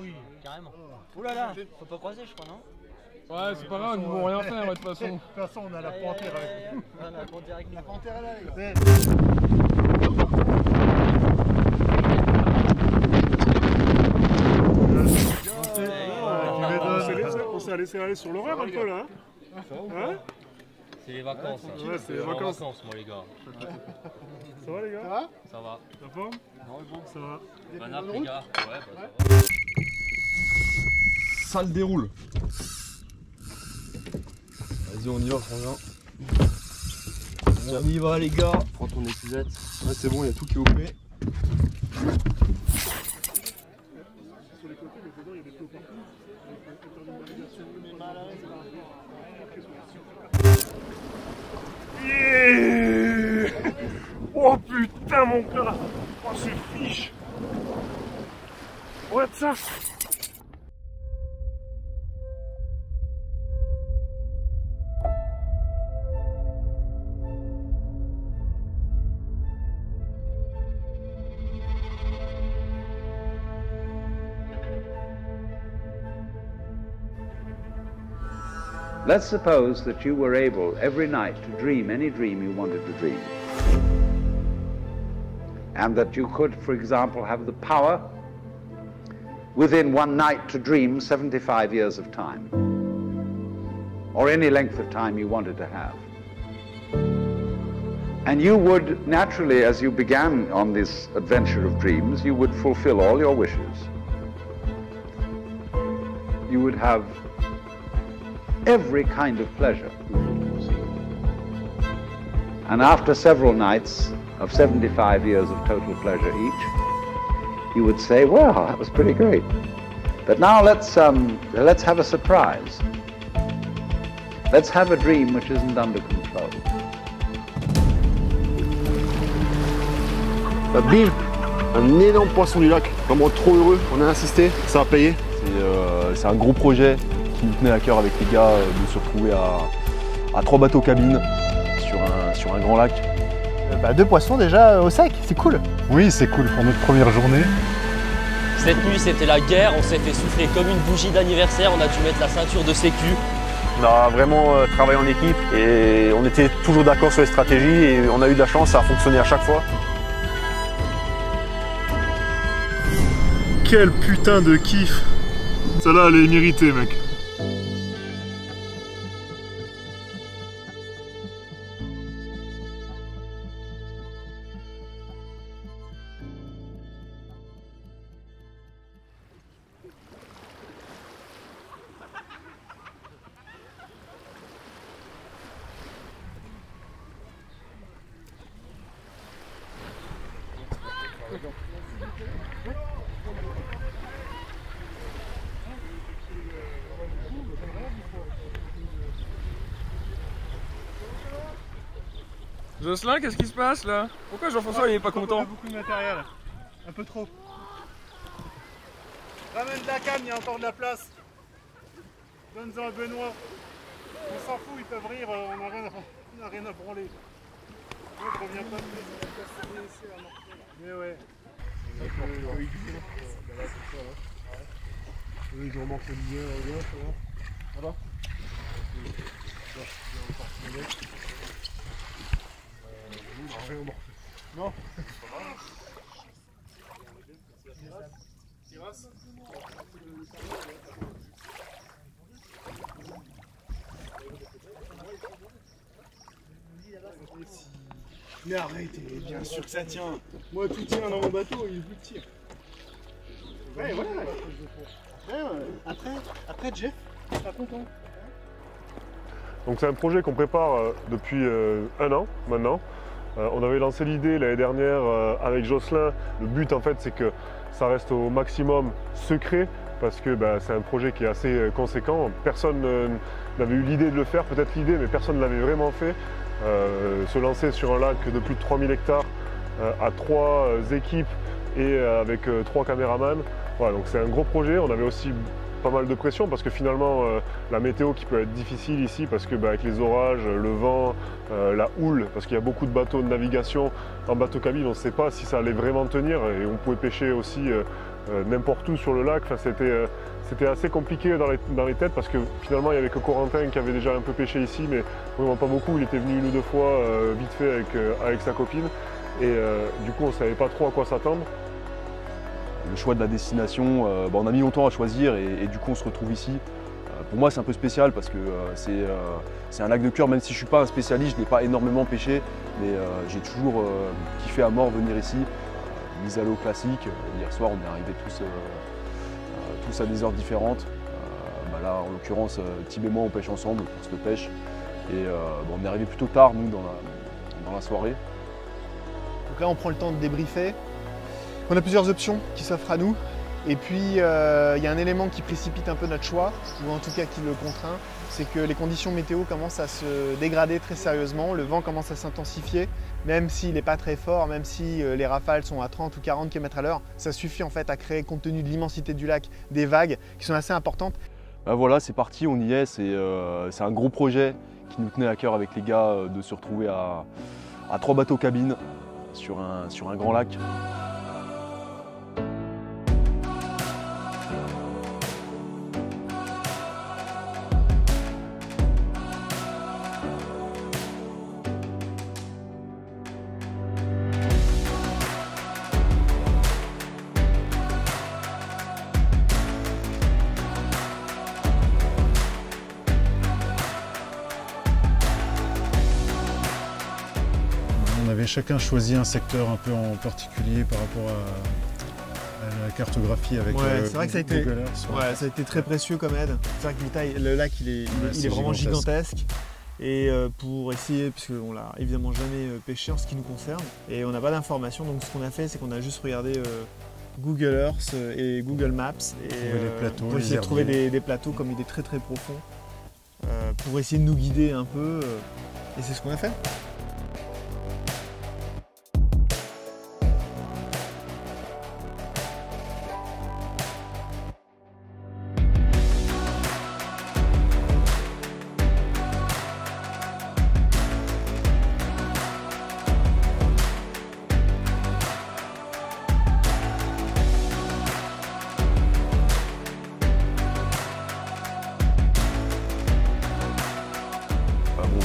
oui, carrément. Ouh là là, faut pas croiser, je crois, non? Ouais, c'est pas grave, ils vont rien faire, de toute façon. De toute façon, on a la panthère avec nous. La panthère avec nous. La panthère est là, les gars. On s'est laissé aller sur l'horaire un peu là. Hein? C'est les vacances. Ouais, c'est les vacances. Moi, les gars. Ça va, les gars? Ça va? Ça va. La forme? Ça va. Bonne app, les gars. Ouais, bah, ça va. Ça le déroule. Vas-y, on y va, frangin. On y va, les gars. Prends ton épuisette. Ouais, c'est bon, il y a tout qui est OP. Sur les côtés, mais dedans, il y a des plots partout. Yeah! Oh putain, mon gars! Oh, c'est fiche! Regarde ça! Let's suppose that you were able every night to dream any dream you wanted to dream. And that you could, for example, have the power within one night to dream 75 years of time, or any length of time you wanted to have. And you would naturally, as you began on this adventure of dreams, you would fulfill all your wishes. You would have every kind of pleasure. And after several nights of 75 years of total pleasure each, you would say, well, that was pretty great. But now let's have a surprise. Let's have a dream which isn't under control. Bim! Un énorme poisson du lac. Vraiment trop heureux. On a insisté, ça a payé. C'est un gros projet qui nous tenait à cœur avec les gars de se retrouver à 3 bateaux cabines sur un grand lac. 2 poissons déjà au sec, c'est cool. Oui, c'est cool pour notre première journée. Cette nuit, c'était la guerre. On s'est fait souffler comme une bougie d'anniversaire. On a dû mettre la ceinture de sécu. On a vraiment travaillé en équipe et on était toujours d'accord sur les stratégies et on a eu de la chance, ça a fonctionné à chaque fois. Quel putain de kiff! Celle-là, elle est méritée, mec. Jocelyn, qu'est-ce qui se passe là? Pourquoi Jean-François il est pas content? On a beaucoup de matériel. Un peu trop. Ramène de la canne, il y a encore de la place. Donne-en à Benoît. On s'en fout, ils peuvent rire, on n'a rien à branler. Moi, je reviens pas de mais ouais. Oui, je remarque le lien, regarde, ça va. Voilà. Non. Mais arrêtez, bien sûr que ça tient. Moi tout tient dans mon bateau, il est plus petit. Ouais, après Jeff, il sera content. Donc c'est un projet qu'on prépare depuis 1 an maintenant. On avait lancé l'idée l'année dernière avec Jocelyn. Le but en fait c'est que ça reste au maximum secret parce que c'est un projet qui est assez conséquent. Personne n'avait eu l'idée de le faire, peut-être l'idée, mais personne ne l'avait vraiment fait. Se lancer sur un lac de plus de 3000 hectares à 3 équipes et avec 3 caméramans. Voilà, donc c'est un gros projet. On avait aussi pas mal de pression parce que finalement la météo qui peut être difficile ici parce que avec les orages, le vent, la houle, parce qu'il y a beaucoup de bateaux de navigation en bateau cabine, on ne sait pas si ça allait vraiment tenir et on pouvait pêcher aussi n'importe où sur le lac. Enfin, c'était assez compliqué dans les têtes parce que finalement il n'y avait que Corentin qui avait déjà un peu pêché ici mais vraiment pas beaucoup. Il était venu une ou deux fois vite fait avec sa copine et du coup on ne savait pas trop à quoi s'attendre. Le choix de la destination, on a mis longtemps à choisir et du coup on se retrouve ici. Pour moi c'est un peu spécial parce que c'est un lac de cœur, même si je ne suis pas un spécialiste, je n'ai pas énormément pêché, mais j'ai toujours kiffé à mort venir ici. Mise à l'eau classique, hier soir on est arrivés tous à des heures différentes. Là en l'occurrence Thib et moi on pêche ensemble pour cette pêche et on est arrivé plutôt tard nous dans la soirée. Donc là on prend le temps de débriefer. On a plusieurs options qui s'offrent à nous et puis il y a un élément qui précipite un peu notre choix, ou en tout cas qui le contraint, c'est que les conditions météo commencent à se dégrader très sérieusement, le vent commence à s'intensifier, même s'il n'est pas très fort, même si les rafales sont à 30 ou 40 km/h, ça suffit en fait à créer, compte tenu de l'immensité du lac, des vagues qui sont assez importantes. Voilà, c'est parti, on y est, c'est un gros projet qui nous tenait à cœur avec les gars de se retrouver à 3 bateaux cabines sur un grand lac. On avait chacun choisi un secteur un peu en particulier par rapport à la cartographie avec c'est vrai que ça a été, Google Earth. ça a été très précieux comme aide. C'est vrai que le lac il est vraiment gigantesque. Et pour essayer, parce qu'on l'a évidemment jamais pêché en ce qui nous concerne, et on n'a pas d'informations, donc ce qu'on a fait c'est qu'on a juste regardé Google Earth et Google Maps pour essayer de trouver des plateaux comme il est très très profond, pour essayer de nous guider un peu, et c'est ce qu'on a fait.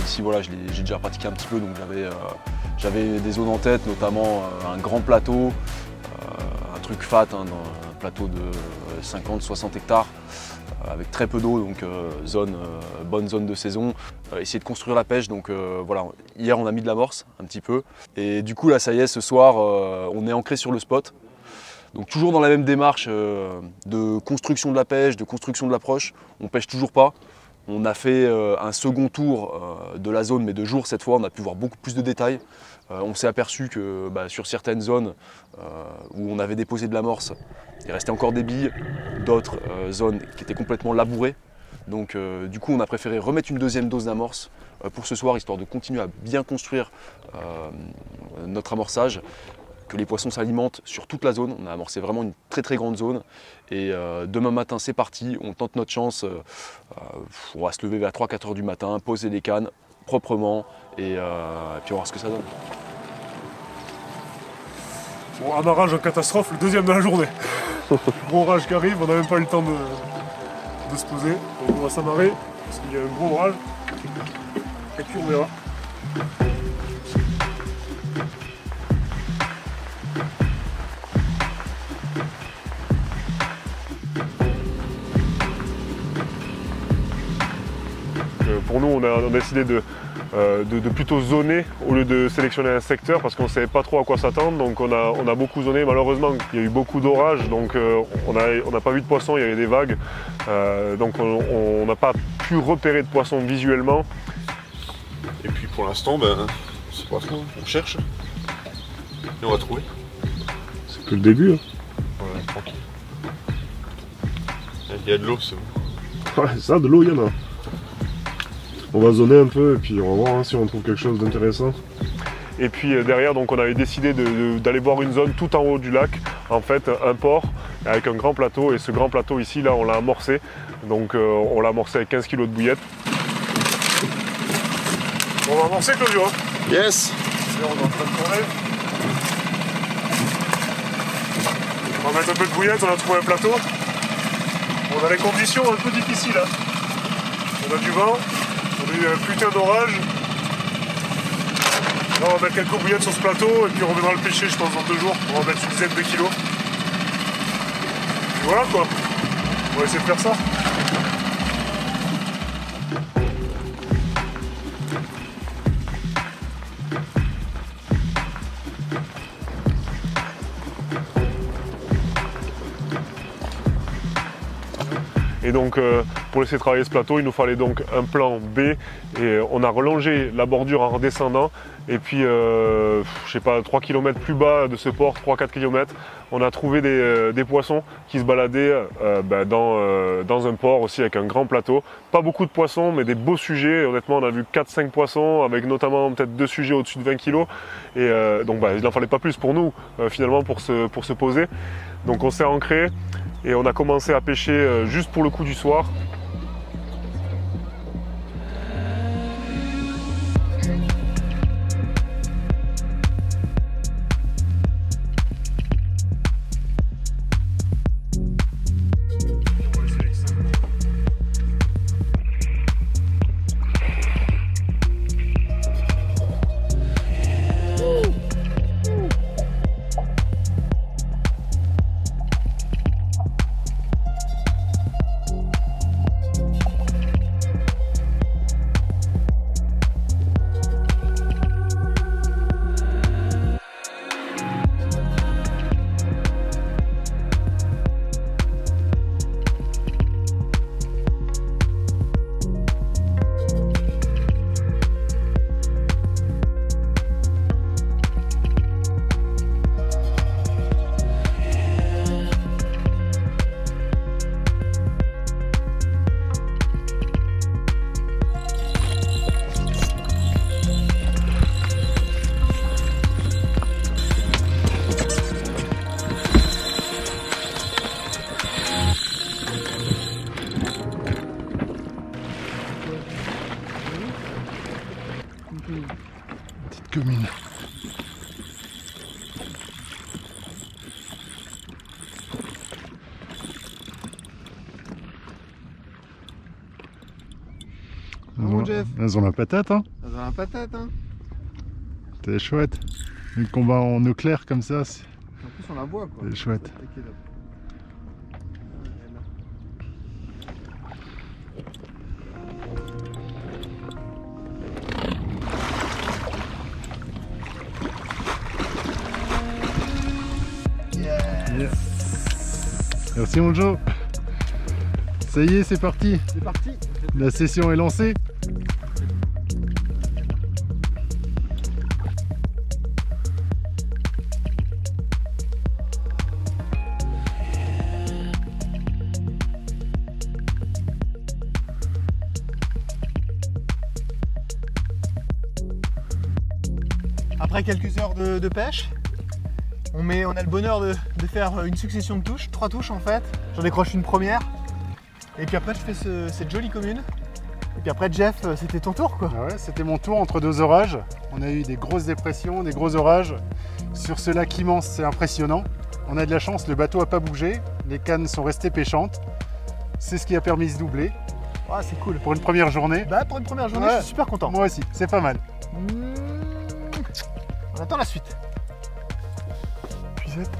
Ici, voilà, j'ai déjà pratiqué un petit peu, donc j'avais des zones en tête, notamment un grand plateau, un truc fat, dans un plateau de 50-60 hectares, avec très peu d'eau, donc bonne zone de saison. Essayer de construire la pêche, donc voilà, hier on a mis de l'amorce un petit peu, et du coup là ça y est, ce soir on est ancré sur le spot. Donc toujours dans la même démarche de construction de la pêche, de construction de l'approche, on pêche toujours pas. On a fait un second tour de la zone, mais de jour cette fois, on a pu voir beaucoup plus de détails. On s'est aperçu que sur certaines zones où on avait déposé de l'amorce, il restait encore des billes, d'autres zones qui étaient complètement labourées. Donc du coup, on a préféré remettre une deuxième dose d'amorce pour ce soir, histoire de continuer à bien construire notre amorçage, que les poissons s'alimentent sur toute la zone. On a amorcé vraiment une très très grande zone et demain matin c'est parti, on tente notre chance, on va se lever vers 3-4 heures du matin, poser les cannes proprement et puis on va voir ce que ça donne. Bon, un orage en catastrophe, le deuxième de la journée. Gros orage qui arrive, on n'a même pas eu le temps de se poser, donc on va s'amarrer parce qu'il y a un gros orage et puis on verra. Pour nous, on a décidé de plutôt zoner au lieu de sélectionner un secteur parce qu'on ne savait pas trop à quoi s'attendre. Donc on a beaucoup zoné. Malheureusement, il y a eu beaucoup d'orages, donc on n'a pas vu de poissons, il y avait des vagues. Donc on n'a pas pu repérer de poissons visuellement. Et puis pour l'instant, c'est pas trop, on cherche et on va trouver. C'est que le début. Hein. Ouais, tranquille. Il y a de l'eau, c'est bon. Ouais, ça, de l'eau, il y en a. On va zoner un peu et puis on va voir si on trouve quelque chose d'intéressant. Et puis derrière, donc, on avait décidé d'aller voir une zone tout en haut du lac en fait un port avec un grand plateau, et ce grand plateau ici, là, on l'a amorcé. Donc on l'a amorcé avec 15 kg de bouillettes. On va amorcer, Claudio. Yes. Là, on est en train de tourner. On va mettre un peu de bouillette, on a trouvé un plateau. On a les conditions un peu difficiles. Hein. On a du vent, on a eu un putain d'orage. Là, on va mettre quelques bouillettes sur ce plateau et puis on reviendra le pêcher, je pense, dans 2 jours. On va mettre une dizaine de kilos. Et voilà quoi. On va essayer de faire ça. Et donc pour laisser travailler ce plateau, il nous fallait donc un plan B, et on a relongé la bordure en redescendant, et puis je sais pas, 3 km plus bas de ce port, 3-4 km, on a trouvé des poissons qui se baladaient dans un port aussi avec un grand plateau. Pas beaucoup de poissons, mais des beaux sujets. Honnêtement, on a vu 4-5 poissons avec notamment peut-être 2 sujets au-dessus de 20 kg, et donc il n'en fallait pas plus pour nous finalement pour se poser. Donc on s'est ancré. Et on a commencé à pêcher juste pour le coup du soir. Petite commune. Bon, Jeff. Elles ont la patate, hein. Elles ont la patate, hein. C'est chouette. Le combat en eau claire comme ça, c'est En plus, on la voit, quoi. chouette. Merci mon Joe. Ça y est, c'est parti. C'est parti. La session est lancée. Après quelques heures de pêche, on a le bonheur de faire une succession de touches, 3 touches en fait. J'en décroche une première, et puis après je fais cette jolie commune. Et puis après Jeff, c'était ton tour quoi. Ah ouais, c'était mon tour entre 2 orages. On a eu des grosses dépressions, des gros orages. Sur ce lac immense, c'est impressionnant. On a de la chance, le bateau n'a pas bougé, les cannes sont restées pêchantes. C'est ce qui a permis ce doublé. Ah, c'est cool. Pour une première journée. Bah pour une première journée, Ouais. je suis super content. Moi aussi, c'est pas mal. On attend la suite. Puisette.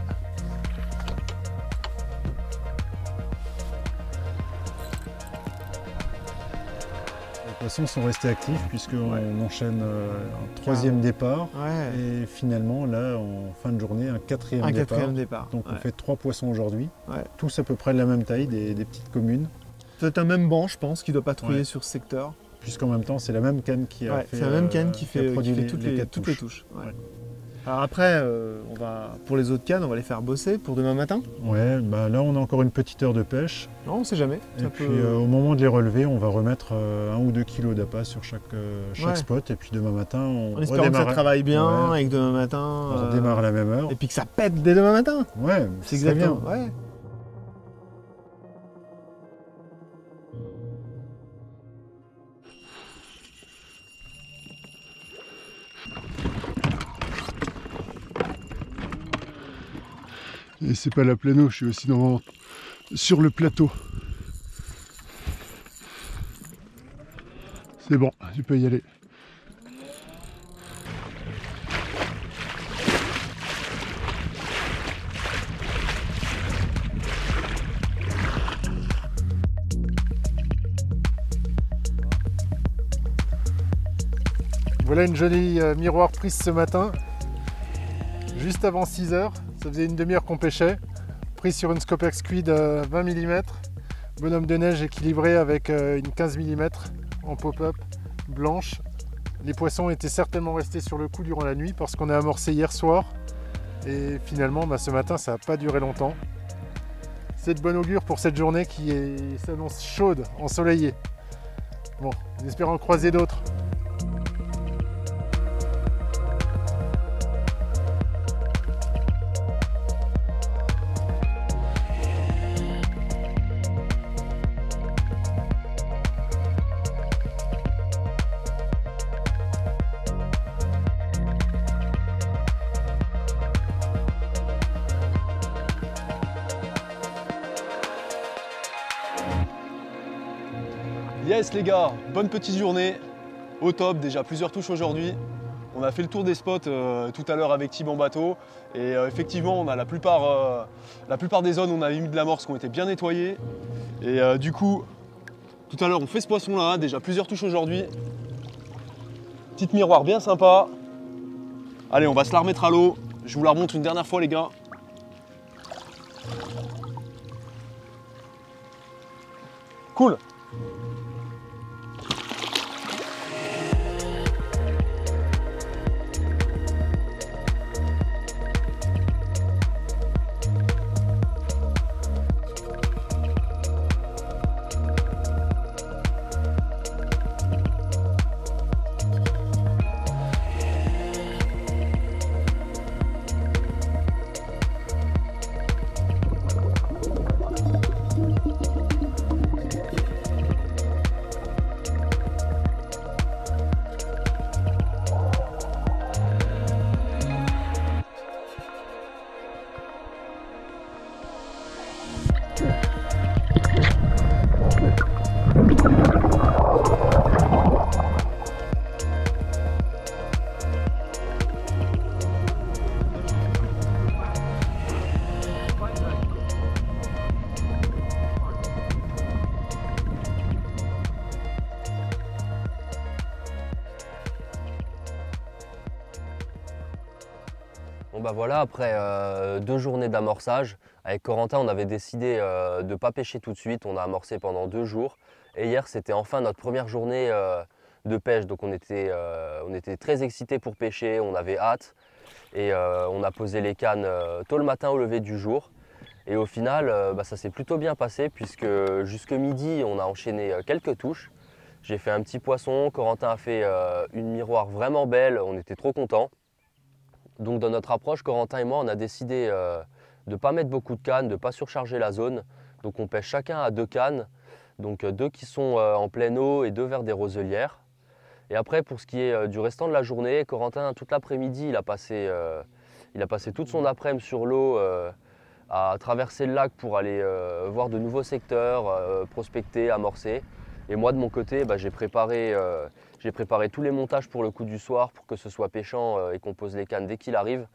Les poissons sont restés actifs puisqu'on enchaîne un 3e départ. Ouais. Et finalement, là, en fin de journée, un 4e départ. 4e départ. Donc on Ouais. fait 3 poissons aujourd'hui. Ouais. Tous à peu près de la même taille, des petites communes. C'est un même banc, je pense, qui doit patrouiller Ouais. sur ce secteur. Puisqu'en même temps, c'est la même canne qui a Ouais, fait. c'est la même canne qui a fait produit toutes les quatre touches. Ouais. Ouais. Alors après, pour les autres cannes, on va les faire bosser pour demain matin. Ouais, bah là on a encore une petite heure de pêche. Non, on sait jamais. Et puis au moment de les relever, on va remettre 1 ou 2 kilos d'appât sur chaque Ouais. spot. Et puis demain matin, on En espérant que ça travaille bien Ouais. et que demain matin. On redémarre à la même heure. Et puis que ça pète dès demain matin. Ouais, C'est ce serait exactement. bien. Ouais. Et c'est pas la pleine eau, je suis aussi sur le plateau. C'est bon, tu peux y aller. Voilà une jolie miroir prise ce matin, juste avant 6 h. Ça faisait une demi-heure qu'on pêchait, prise sur une Scopex Squid 20 mm, bonhomme de neige équilibré avec une 15 mm en pop-up blanche. Les poissons étaient certainement restés sur le coup durant la nuit parce qu'on a amorcé hier soir et finalement ce matin ça n'a pas duré longtemps. C'est de bon augure pour cette journée qui s'annonce chaude, ensoleillée. Bon, en espérant croiser d'autres. Yes les gars, bonne petite journée, au top, déjà plusieurs touches aujourd'hui. On a fait le tour des spots tout à l'heure avec Tim en bateau et effectivement on a la plupart des zones où on avait mis de l'amorce qui ont été bien nettoyées. Et du coup, tout à l'heure on fait ce poisson là, déjà plusieurs touches aujourd'hui. Petite miroir bien sympa. Allez, on va se la remettre à l'eau, je vous la remonte une dernière fois les gars. Cool. Bon bah voilà, après 2 journées d'amorçage, avec Corentin on avait décidé de ne pas pêcher tout de suite, on a amorcé pendant 2 jours. Et hier c'était enfin notre première journée de pêche, donc on était très excités pour pêcher, on avait hâte. Et on a posé les cannes tôt le matin au lever du jour. Et au final, ça s'est plutôt bien passé puisque jusque midi on a enchaîné quelques touches. J'ai fait un petit poisson, Corentin a fait une miroir vraiment belle, on était trop contents. Donc dans notre approche, Corentin et moi, on a décidé de ne pas mettre beaucoup de cannes, de ne pas surcharger la zone. Donc on pêche chacun à 2 cannes, donc 2 qui sont en pleine eau et 2 vers des roselières. Et après, pour ce qui est du restant de la journée, Corentin, toute l'après-midi, il a passé toute son après-midi sur l'eau à traverser le lac pour aller voir de nouveaux secteurs, prospecter, amorcer. Et moi, de mon côté, j'ai préparé tous les montages pour le coup du soir pour que ce soit pêchant et qu'on pose les cannes dès qu'il arrive.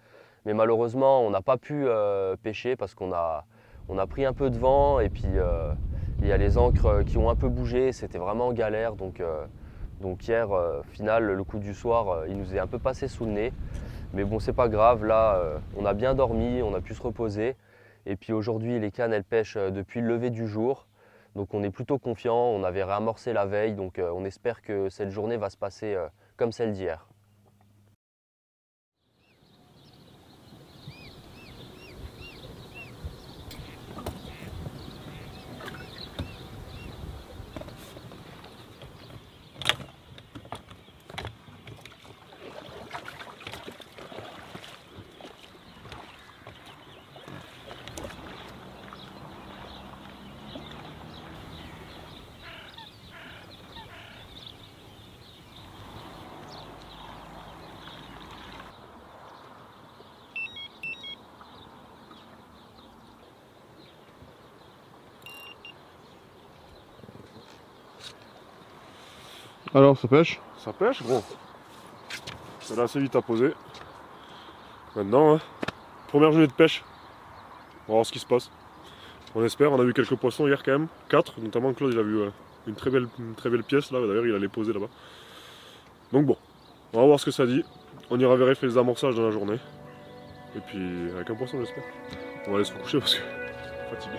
Mais malheureusement, on n'a pas pu pêcher parce qu'on a pris un peu de vent et puis il y a les ancres qui ont un peu bougé, c'était vraiment galère. Donc hier, final, le coup du soir, il nous est un peu passé sous le nez. Mais bon, c'est pas grave, là, on a bien dormi, on a pu se reposer. Et puis aujourd'hui, les cannes, elles pêchent depuis le lever du jour. Donc on est plutôt confiant, on avait réamorcé la veille, donc on espère que cette journée va se passer comme celle d'hier. Alors, ça pêche? Ça pêche, gros. Elle est assez vite à poser. Maintenant, hein, première journée de pêche. On va voir ce qui se passe. On espère, on a vu quelques poissons hier quand même. 4, notamment Claude, il a vu une très belle pièce là. D'ailleurs, il allait poser là-bas. Donc bon, on va voir ce que ça dit. On ira vérifier les amorçages dans la journée. Et puis, avec un poisson, j'espère. On va aller se coucher parce que je suis fatigué.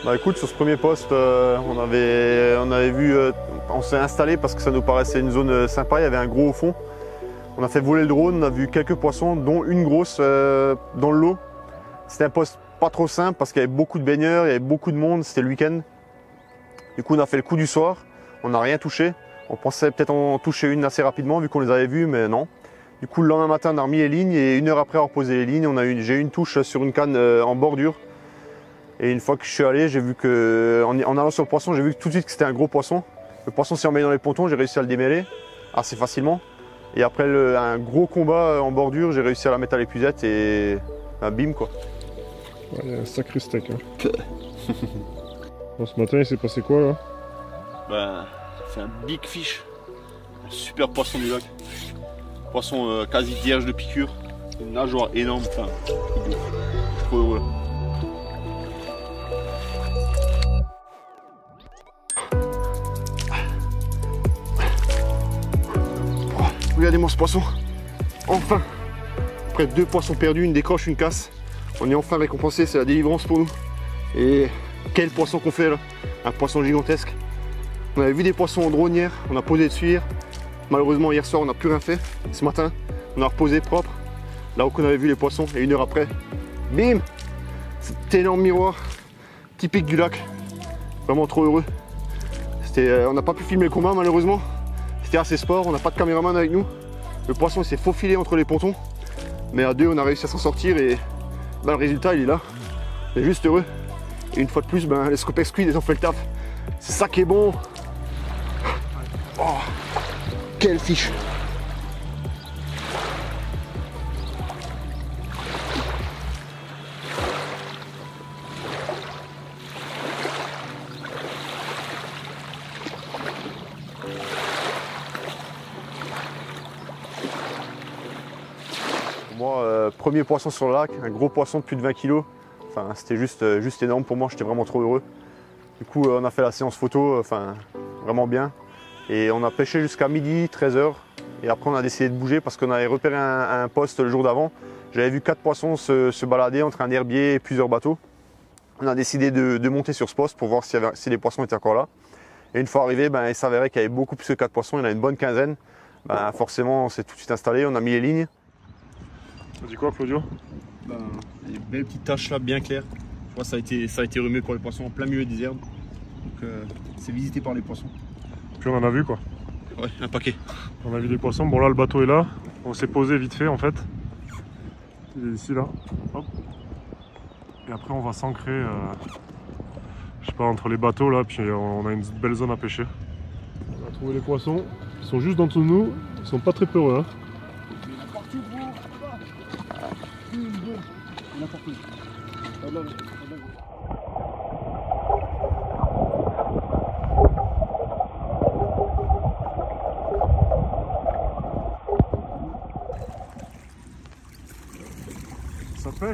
Bah écoute, sur ce premier poste, on avait vu, on s'est installé parce que ça nous paraissait une zone sympa, il y avait un gros au fond. On a fait voler le drone, on a vu quelques poissons, dont une grosse dans le lot. C'était un poste pas trop simple parce qu'il y avait beaucoup de baigneurs, il y avait beaucoup de monde, c'était le week-end. Du coup on a fait le coup du soir, on n'a rien touché. On pensait peut-être en toucher une assez rapidement vu qu'on les avait vus, mais non. Du coup le lendemain matin on a remis les lignes et une heure après avoir posé les lignes, j'ai eu une touche sur une canne en bordure. Et une fois que je suis allé, j'ai vu que, en allant sur le poisson, j'ai vu tout de suite que c'était un gros poisson. Le poisson s'est emmêlé dans les pontons, j'ai réussi à le démêler assez facilement. Et après un gros combat en bordure, j'ai réussi à la mettre à l'épuisette et bim quoi. Ouais, il y a un sacré steak. Hein. Bon, ce matin, il s'est passé quoi là? Bah, c'est un big fish, un super poisson du lac. Poisson quasi vierge de piqûre, une nageoire énorme, enfin, trop heureux. Regardez-moi ce poisson, enfin. Après 2 poissons perdus, une décroche, une casse, on est enfin récompensé, c'est la délivrance pour nous. Et quel poisson qu'on fait là, un poisson gigantesque. On avait vu des poissons en drone hier, on a posé dessus hier. Malheureusement hier soir on n'a plus rien fait. Ce matin on a reposé propre, là où on avait vu les poissons, et une heure après, bim, cet énorme miroir typique du lac. Vraiment trop heureux. On n'a pas pu filmer le combat malheureusement. C'était assez sport, on n'a pas de caméraman avec nous. Le poisson s'est faufilé entre les pontons. Mais à 2 on a réussi à s'en sortir et le résultat il est là. On est juste heureux. Et une fois de plus, les Scopex Squid ils ont fait le taf. C'est ça qui est bon. Oh, quel fiche. Moi, premier poisson sur le lac, un gros poisson de plus de 20 kg. Enfin, c'était juste énorme pour moi, j'étais vraiment trop heureux. Du coup, on a fait la séance photo, vraiment bien. Et on a pêché jusqu'à midi, 13h. Et après, on a décidé de bouger parce qu'on avait repéré un poste le jour d'avant. J'avais vu 4 poissons se balader entre un herbier et plusieurs bateaux. On a décidé de monter sur ce poste pour voir si les poissons étaient encore là. Et une fois arrivé, il s'avérait qu'il y avait beaucoup plus que 4 poissons, il y en a une bonne quinzaine. Forcément, on s'est tout de suite installé, on a mis les lignes. Ça dit quoi, Claudio? Il y a des belles petites taches là, bien claires. Je vois, ça a été remué pour les poissons en plein milieu des herbes. Donc c'est visité par les poissons. Puis on en a vu quoi? Ouais, un paquet. On a vu des poissons. Bon là, le bateau est là. On s'est posé vite fait en fait. Il est ici là. Hop. Et après on va s'ancrer, je sais pas, entre les bateaux là. Puis on a une belle zone à pêcher. On a trouvé les poissons. Ils sont juste dans dessous de nous. Ils sont pas très peureux. Hein.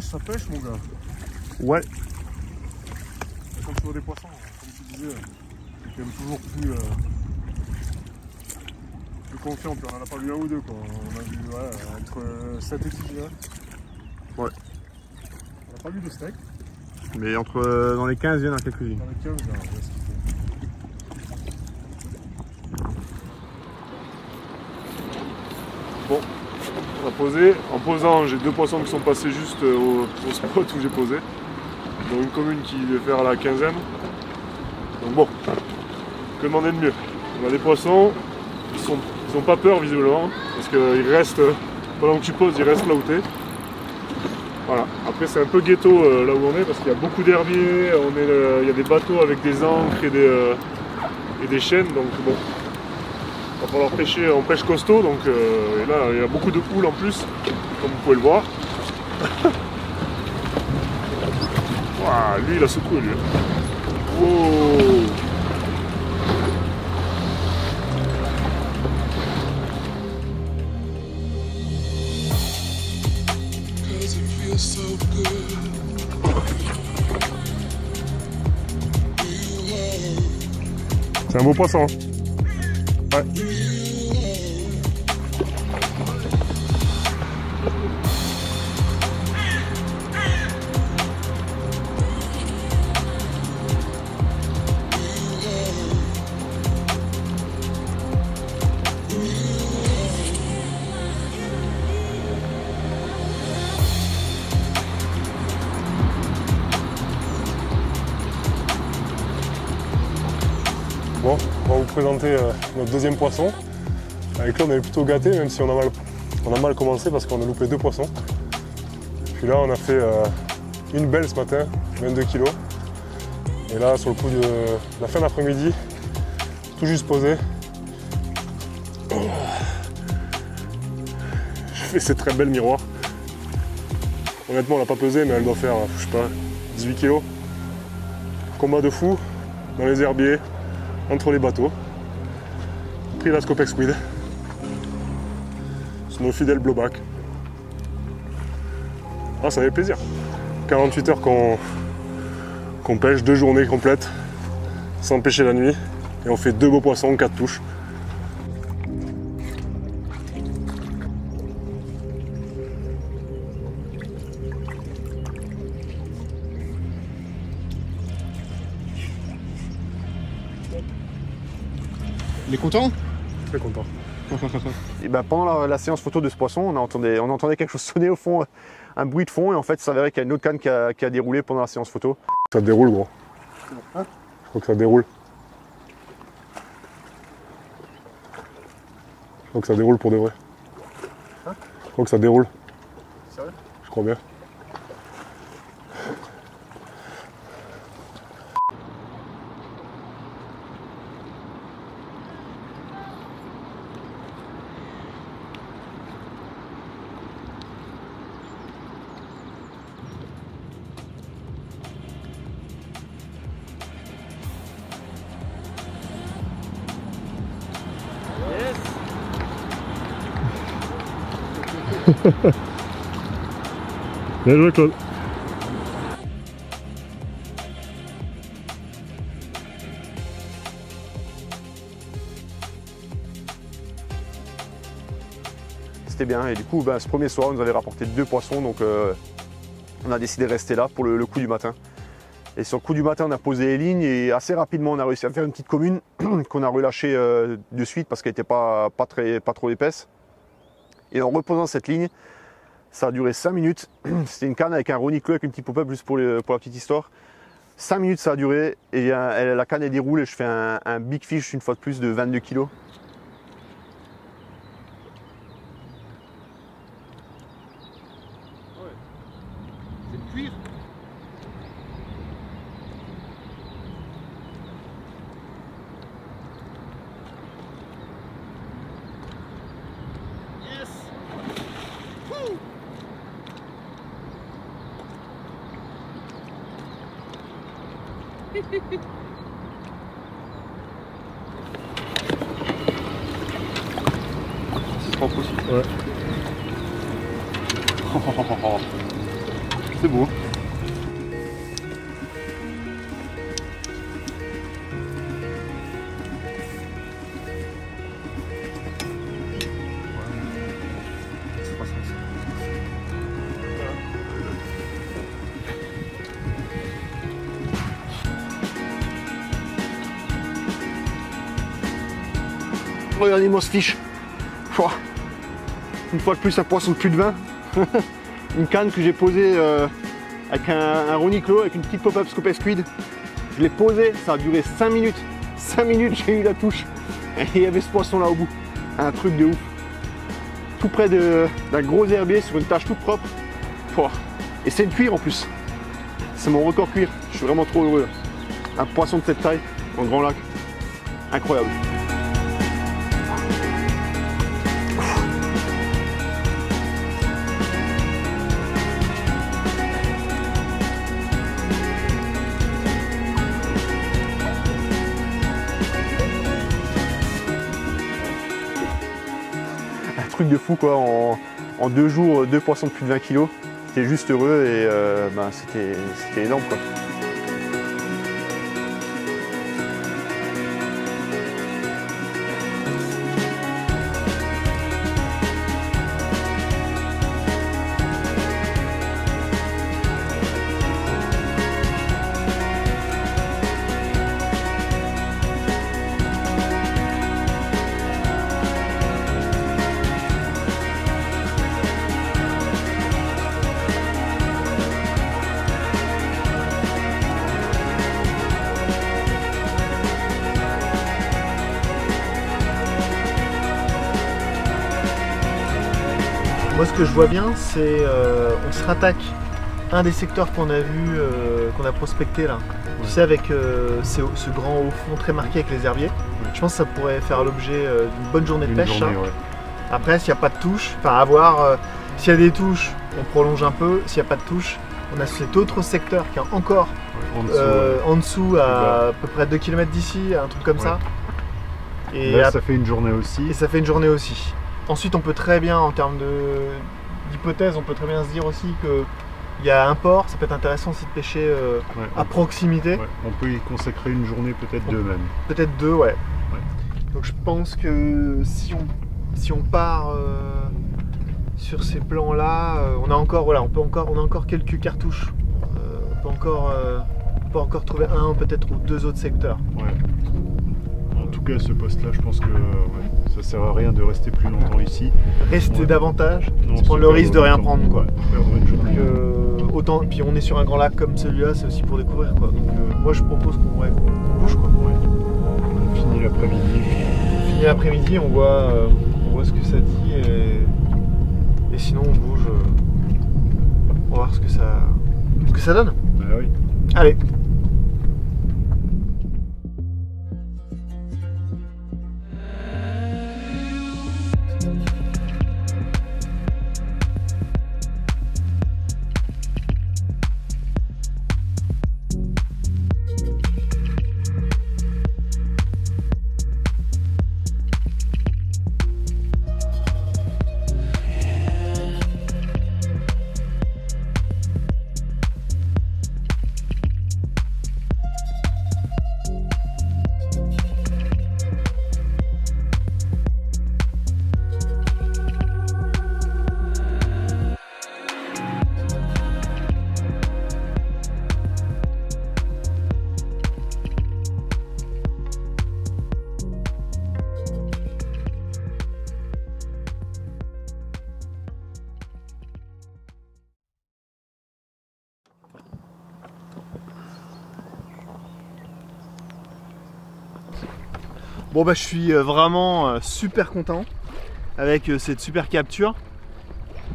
Ça pêche mon gars. Ouais. Comme sur des poissons, comme tu disais, c'est quand même toujours plus confiant. Puis on en a pas vu un ou deux quoi. On a vu entre 7 et 10 là. Ouais. On n'a pas vu de steak. Mais dans les 15, il y en a quelques-unes. Dans les 15, il y a ce qu'il faut. Bon, on a posé. En posant, j'ai 2 poissons qui sont passés juste au spot où j'ai posé. Dans une commune qui devait faire la quinzaine. Donc bon, que demander de mieux? On a des poissons, ils ont pas peur visiblement, parce qu'ils restent, pendant que tu poses, ils restent là où t'es. Voilà, après c'est un peu ghetto là où on est, parce qu'il y a beaucoup d'herbiers, il y a des bateaux avec des ancres et des chaînes, donc bon, pour leur pêcher, on pêche costaud, donc et là il y a beaucoup de houle en plus, comme vous pouvez le voir. Wow, lui il a secoué lui. Wow. C'est un beau poisson. Ouais. Bon, on va vous présenter notre deuxième poisson. Avec là, on est plutôt gâté, même si on a mal commencé parce qu'on a loupé 2 poissons. Puis là, on a fait une belle ce matin, 22 kg. Et là, sur le coup de la fin d'après-midi, tout juste posé, j'ai fait cette très belle miroir. Honnêtement, on l'a pas pesée, mais elle doit faire, je sais pas, 18 kg. Combat de fou, dans les herbiers, entre les bateaux. Pris la Scopex Squid. C'est nos fidèles blowback. Ah, ça fait plaisir. 48 heures qu'on pêche, 2 journées complètes, sans pêcher la nuit. Et on fait 2 beaux poissons, 4 touches. Il est content? Très content. Et ben, pendant la séance photo de ce poisson, on entendait quelque chose sonner au fond, un bruit de fond, et en fait, il s'avérait qu'il y a une autre canne qui a déroulé pendant la séance photo. Ça déroule, gros. Hein? Je crois que ça déroule. Je crois que ça déroule pour de vrai. Hein? Je crois que ça déroule. Sérieux? Je crois bien. Bien joué, Claude. C'était bien, et du coup, ce premier soir, on nous avait rapporté 2 poissons, donc on a décidé de rester là pour le coup du matin. Et sur le coup du matin, on a posé les lignes, et assez rapidement, on a réussi à faire une petite commune qu'on a relâchée de suite parce qu'elle n'était pas trop épaisse. Et en reposant cette ligne, ça a duré 5 minutes. C'était une canne avec un roniclo, avec une petite pop-up, juste pour la petite histoire. 5 minutes ça a duré, et la canne elle déroule, et je fais un big fish une fois de plus de 22 kg. C'est cuir. C'est propre aussi. Ouais. C'est beau. Regardez-moi ce fiche. Une fois de plus, un poisson de plus de 20. Une canne que j'ai posée avec un roniclo, avec une petite pop-up Scopex Squid. Je l'ai posée, ça a duré 5 minutes. 5 minutes, j'ai eu la touche. Et il y avait ce poisson là au bout. Un truc de ouf. Tout près d'un gros herbier sur une tâche toute propre. Et c'est une cuir en plus. C'est mon record cuir. Je suis vraiment trop heureux. Un poisson de cette taille, en grand lac. Incroyable. truc de fou quoi. En 2 jours, 2 poissons de plus de 20 kg. J'étais juste heureux et c'était énorme quoi. Moi, ce que je vois bien, c'est on se rattaque un des secteurs qu'on a vu, qu'on a prospecté là. Tu sais, avec ce grand haut fond très marqué avec les herbiers. Je pense que ça pourrait faire l'objet d'une bonne journée de pêche. Journée, ouais. Après, s'il n'y a pas de touche, enfin à voir, s'il y a des touches, on prolonge un peu. S'il n'y a pas de touche, on a cet autre secteur qui est encore en dessous à peu près 2 km d'ici, un truc comme ça. Et là, ça fait une journée aussi. Et ça fait une journée aussi. Ensuite, on peut très bien, en termes d'hypothèse, on peut très bien se dire aussi qu'il y a un port, ça peut être intéressant aussi de pêcher à proximité. Ouais, on peut y consacrer une journée, peut-être 2 même. Peut-être 2, ouais. Donc je pense que si on part sur ces plans-là, on a encore quelques cartouches. On peut encore trouver un, peut-être ou 2 autres secteurs. Ouais. En tout cas, ce poste-là, je pense que ça sert à rien de rester plus longtemps ici. Rester davantage, c'est prendre le risque de rien prendre, quoi. Perdre une journée. Autant, puis on est sur un grand lac comme celui-là, c'est aussi pour découvrir, quoi. Donc moi, je propose qu'on bouge, quoi. On finit l'après-midi. On voit ce que ça dit et sinon on bouge. On va voir ce que ça donne. Bah oui. Allez. Bon bah je suis vraiment super content avec cette super capture.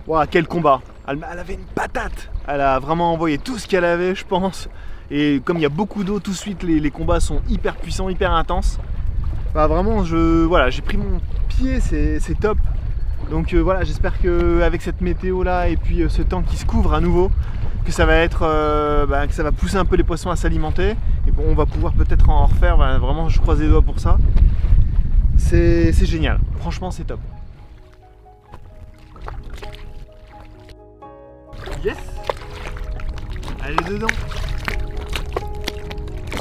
Wow, quel combat! Elle avait une patate! Elle a vraiment envoyé tout ce qu'elle avait, je pense. Et comme il y a beaucoup d'eau, tout de suite les combats sont hyper puissants, hyper intenses. Bah vraiment, j'ai pris mon pied, c'est top. Donc voilà, j'espère qu'avec cette météo là et puis ce temps qui se couvre à nouveau, que ça va être, que ça va pousser un peu les poissons à s'alimenter. Et bon, on va pouvoir peut-être en refaire. Vraiment, je croise les doigts pour ça. C'est génial. Franchement, c'est top. Yes. Elle est dedans.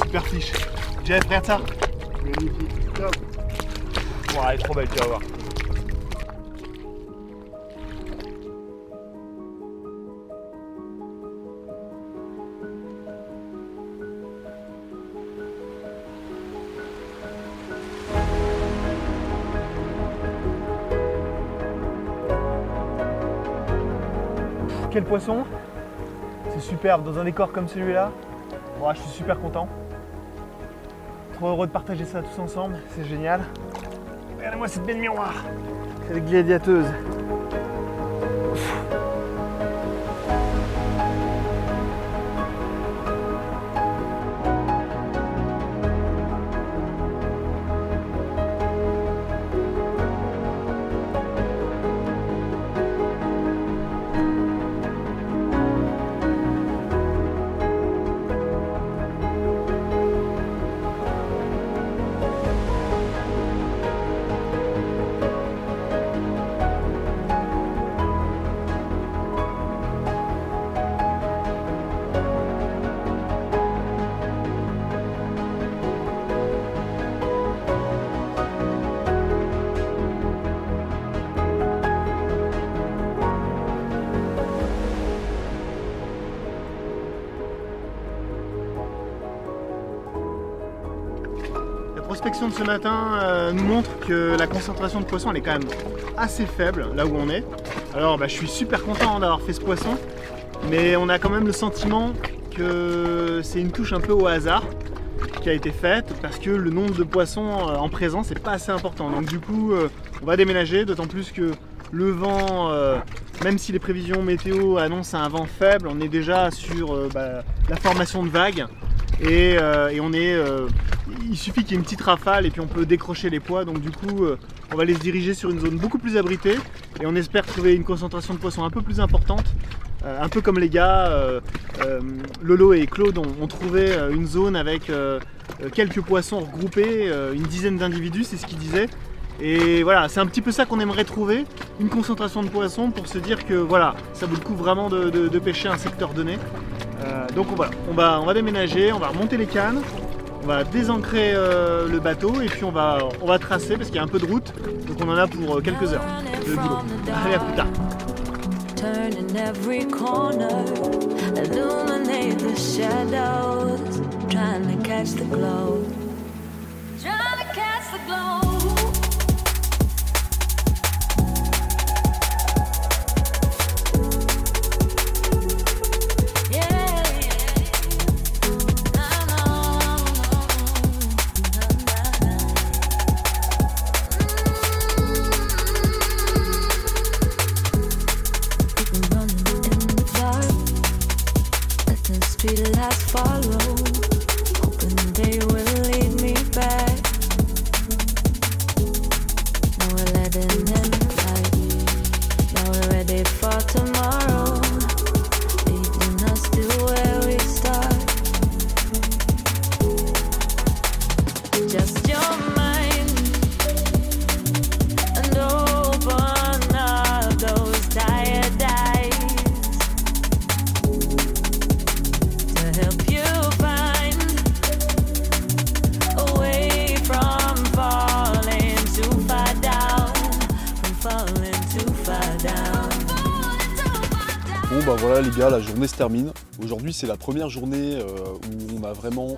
Super fiche. Jeff, regarde ça. Magnifique. Top. Bon, elle est trop belle, tu vas voir. Quel poisson! C'est superbe dans un décor comme celui-là. Bon, je suis super content. Trop heureux de partager ça tous ensemble, c'est génial. Regardez-moi cette belle miroir, cette gladiateuse. prospection de ce matin nous montre que la concentration de poissons elle est quand même assez faible là où on est. Alors je suis super content d'avoir fait ce poisson, mais on a quand même le sentiment que c'est une touche un peu au hasard qui a été faite parce que le nombre de poissons en présence n'est pas assez important. Donc du coup on va déménager, d'autant plus que le vent, même si les prévisions météo annoncent un vent faible, on est déjà sur la formation de vagues et il suffit qu'il y ait une petite rafale et puis on peut décrocher les poids. Donc du coup on va les diriger sur une zone beaucoup plus abritée et on espère trouver une concentration de poissons un peu plus importante. Un peu comme les gars, Lolo et Claude ont trouvé une zone avec quelques poissons regroupés, une dizaine d'individus, c'est ce qu'ils disaient. Et voilà, c'est un petit peu ça qu'on aimerait trouver, une concentration de poissons pour se dire que voilà, ça vaut le coup vraiment de pêcher un secteur donné. Donc voilà, on va déménager, on va remonter les cannes, on va désancrer le bateau et puis on va tracer parce qu'il y a un peu de route, donc on en a pour quelques heures de boulot. Allez, à plus tard. Turning every corner, illuminate the shadows, trying to catch the glow, trying to catch the glow. Bon voilà les gars, la journée se termine. Aujourd'hui c'est la première journée où on a vraiment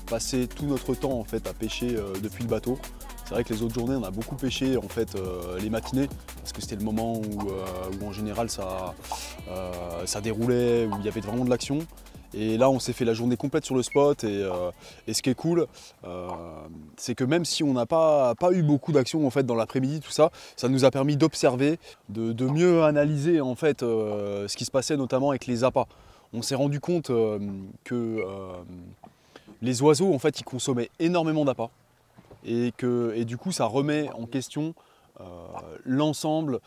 passé tout notre temps en fait à pêcher depuis le bateau. C'est vrai que les autres journées on a beaucoup pêché en fait les matinées parce que c'était le moment où en général ça déroulait, où il y avait vraiment de l'action. Et là on s'est fait la journée complète sur le spot et ce qui est cool c'est que même si on n'a pas eu beaucoup d'action en fait dans l'après-midi, tout ça, ça nous a permis d'observer, de mieux analyser en fait ce qui se passait notamment avec les appâts. On s'est rendu compte que les oiseaux en fait ils consommaient énormément d'appâts et du coup ça remet en question l'ensemble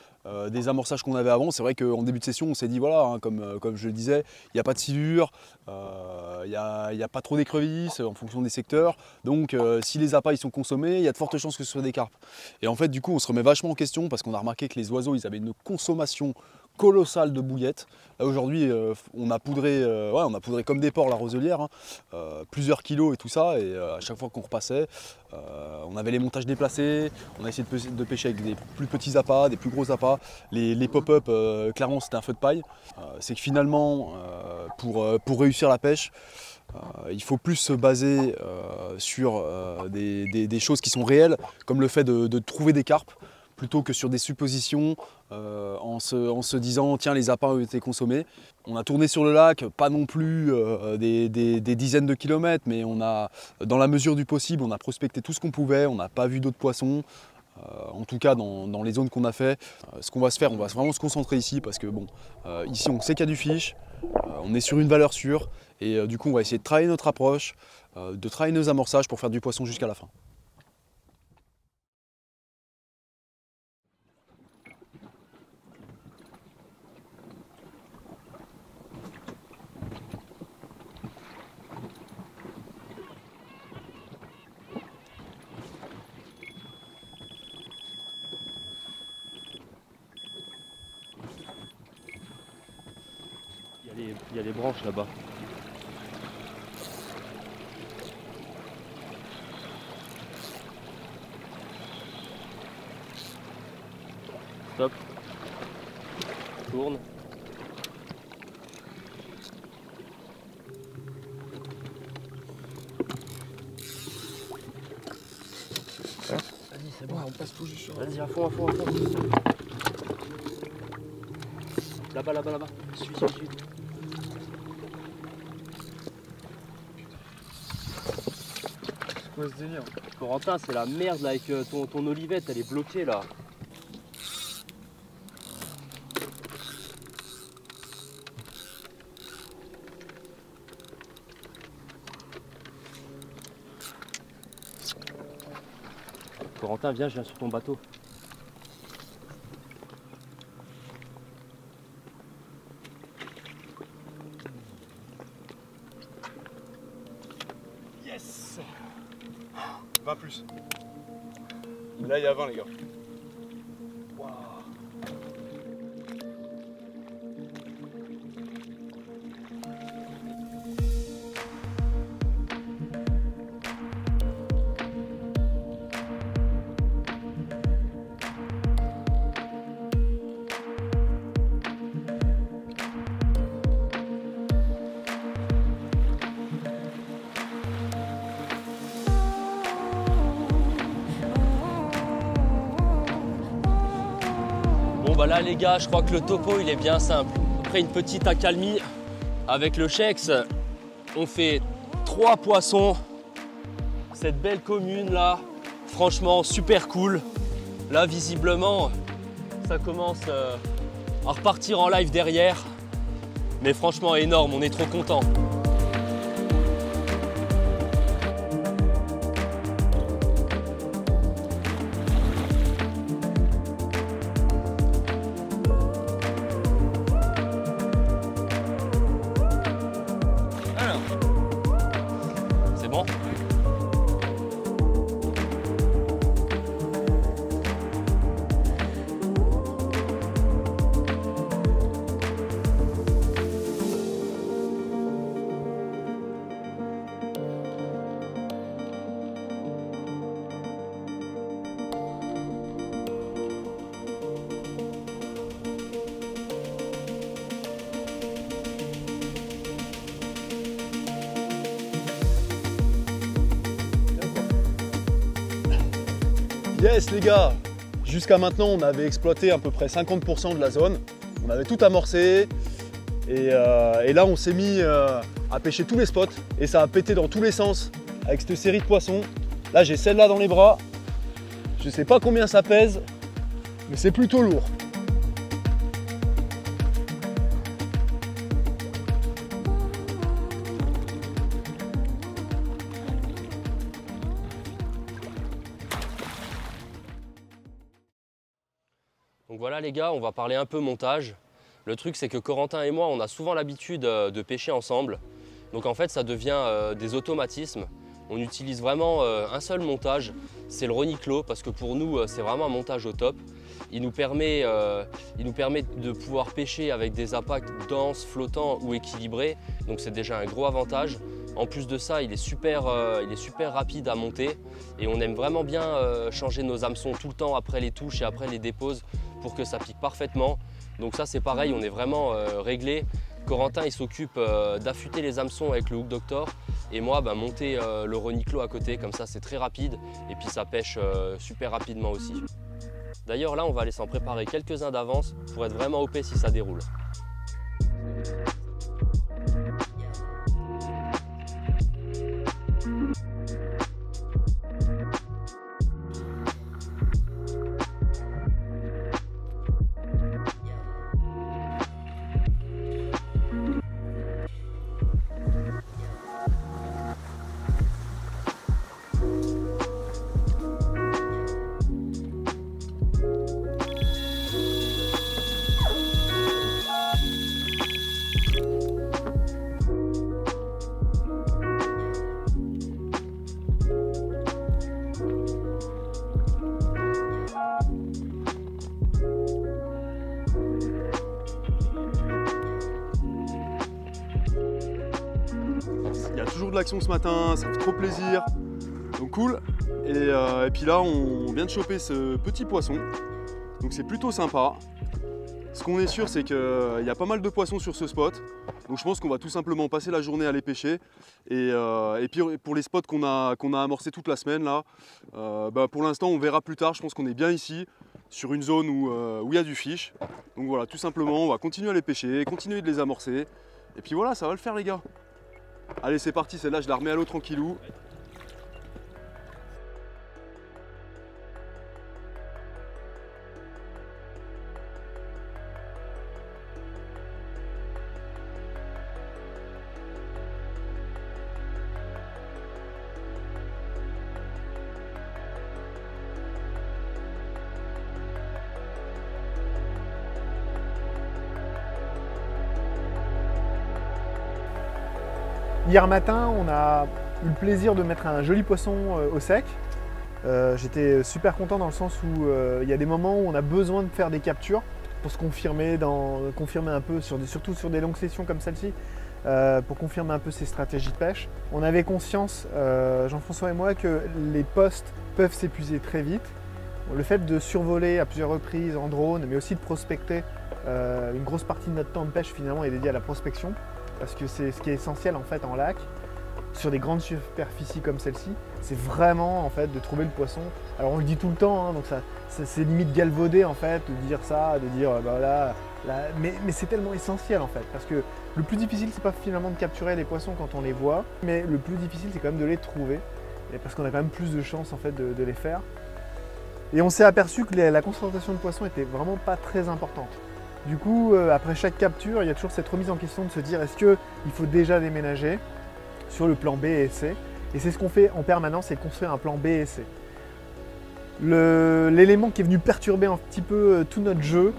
des amorçages qu'on avait avant. C'est vrai qu'en début de session on s'est dit voilà, hein, comme je le disais, il n'y a pas de silure, il n'y a pas trop d'écrevisses en fonction des secteurs, donc si les appâts ils sont consommés, il y a de fortes chances que ce soit des carpes. Et en fait du coup on se remet vachement en question parce qu'on a remarqué que les oiseaux ils avaient une consommation colossale de bouillettes. Là aujourd'hui on a poudré comme des porcs la roselière, hein, plusieurs kilos et tout ça, et à chaque fois qu'on repassait on avait les montages déplacés, on a essayé de pêcher avec des plus petits appâts, des plus gros appâts. Les pop-up clairement c'était un feu de paille. C'est que finalement pour réussir la pêche il faut plus se baser sur des choses qui sont réelles, comme le fait de trouver des carpes, plutôt que sur des suppositions en se disant tiens les appâts ont été consommés. On a tourné sur le lac, pas non plus des dizaines de kilomètres, mais on a, dans la mesure du possible, on a prospecté tout ce qu'on pouvait, on n'a pas vu d'autres poissons. En tout cas dans les zones qu'on a fait, ce qu'on va se faire, on va vraiment se concentrer ici parce que bon, ici on sait qu'il y a du fiche, on est sur une valeur sûre et du coup on va essayer de travailler notre approche, de travailler nos amorçages pour faire du poisson jusqu'à la fin. Il y a les branches là-bas. Stop. Tourne. c'est bon. Ouais, on passe tout juste sur. Vas-y, à fond, à fond, à fond. Là-bas, là-bas, là-bas. Suis. C'est quoi ce délire? Corentin, c'est la merde là avec ton olivette, elle est bloquée là. Corentin, viens, je viens sur ton bateau. Yes. 20 plus. Là, il y a 20, les gars. Waouh. Bon bah là les gars, je crois que le topo il est bien simple. Après une petite accalmie avec le Chex, on fait 3 poissons. Cette belle commune là, franchement super cool. Là visiblement, ça commence à repartir en live derrière. Mais franchement énorme, on est trop contents. C'est bon? Yes les gars, jusqu'à maintenant on avait exploité à peu près 50% de la zone, on avait tout amorcé et là on s'est mis à pêcher tous les spots et ça a pété dans tous les sens avec cette série de poissons. Là j'ai celle-là dans les bras, je sais pas combien ça pèse mais c'est plutôt lourd. Donc voilà les gars, on va parler un peu montage. Le truc c'est que Corentin et moi, on a souvent l'habitude de pêcher ensemble. Donc en fait ça devient des automatismes. On utilise vraiment un seul montage, c'est le Roniclo, parce que pour nous c'est vraiment un montage au top. Il nous permet de pouvoir pêcher avec des appâts denses, flottants ou équilibrés. Donc c'est déjà un gros avantage. En plus de ça, il est super rapide à monter et on aime vraiment bien changer nos hameçons tout le temps après les touches et après les déposes pour que ça pique parfaitement. Donc ça c'est pareil, on est vraiment réglé. Corentin il s'occupe d'affûter les hameçons avec le Hook Doctor et moi monter le Roniclo à côté, comme ça c'est très rapide et puis ça pêche super rapidement aussi. D'ailleurs là on va aller s'en préparer quelques-uns d'avance pour être vraiment OP si ça déroule. Il y a toujours de l'action ce matin, ça fait trop plaisir, donc cool. Et puis là on vient de choper ce petit poisson, donc c'est plutôt sympa. Ce qu'on est sûr, c'est qu'il y a pas mal de poissons sur ce spot. Donc je pense qu'on va tout simplement passer la journée à les pêcher. Et puis pour les spots qu'on a amorcés toute la semaine, là, pour l'instant on verra plus tard. Je pense qu'on est bien ici, sur une zone où il y a du fish. Donc voilà, tout simplement, on va continuer à les pêcher, continuer de les amorcer. Et puis voilà, ça va le faire les gars. Allez, c'est parti, celle-là je la remets à l'eau tranquillou. Hier matin, on a eu le plaisir de mettre un joli poisson au sec. J'étais super content dans le sens où il y a des moments où on a besoin de faire des captures pour se confirmer, confirmer un peu, surtout sur des longues sessions comme celle-ci, pour confirmer un peu ses stratégies de pêche. On avait conscience, Jean-François et moi, que les postes peuvent s'épuiser très vite. Le fait de survoler à plusieurs reprises en drone, mais aussi de prospecter, une grosse partie de notre temps de pêche finalement est dédiée à la prospection. Parce que c'est ce qui est essentiel en fait en lac, sur des grandes superficies comme celle-ci, c'est vraiment en fait de trouver le poisson. Alors on le dit tout le temps, hein, donc c'est limite galvaudé en fait de dire ça, de dire mais c'est tellement essentiel en fait, parce que le plus difficile c'est pas finalement de capturer les poissons quand on les voit, mais le plus difficile c'est quand même de les trouver, et parce qu'on a quand même plus de chances en fait de les faire. Et on s'est aperçu que la concentration de poissons était vraiment pas très importante. Du coup, après chaque capture, il y a toujours cette remise en question de se dire est-ce qu'il faut déjà déménager sur le plan B et C. Et c'est ce qu'on fait en permanence, c'est de construire un plan B et C. L'élément qui est venu perturber un petit peu tout notre jeu,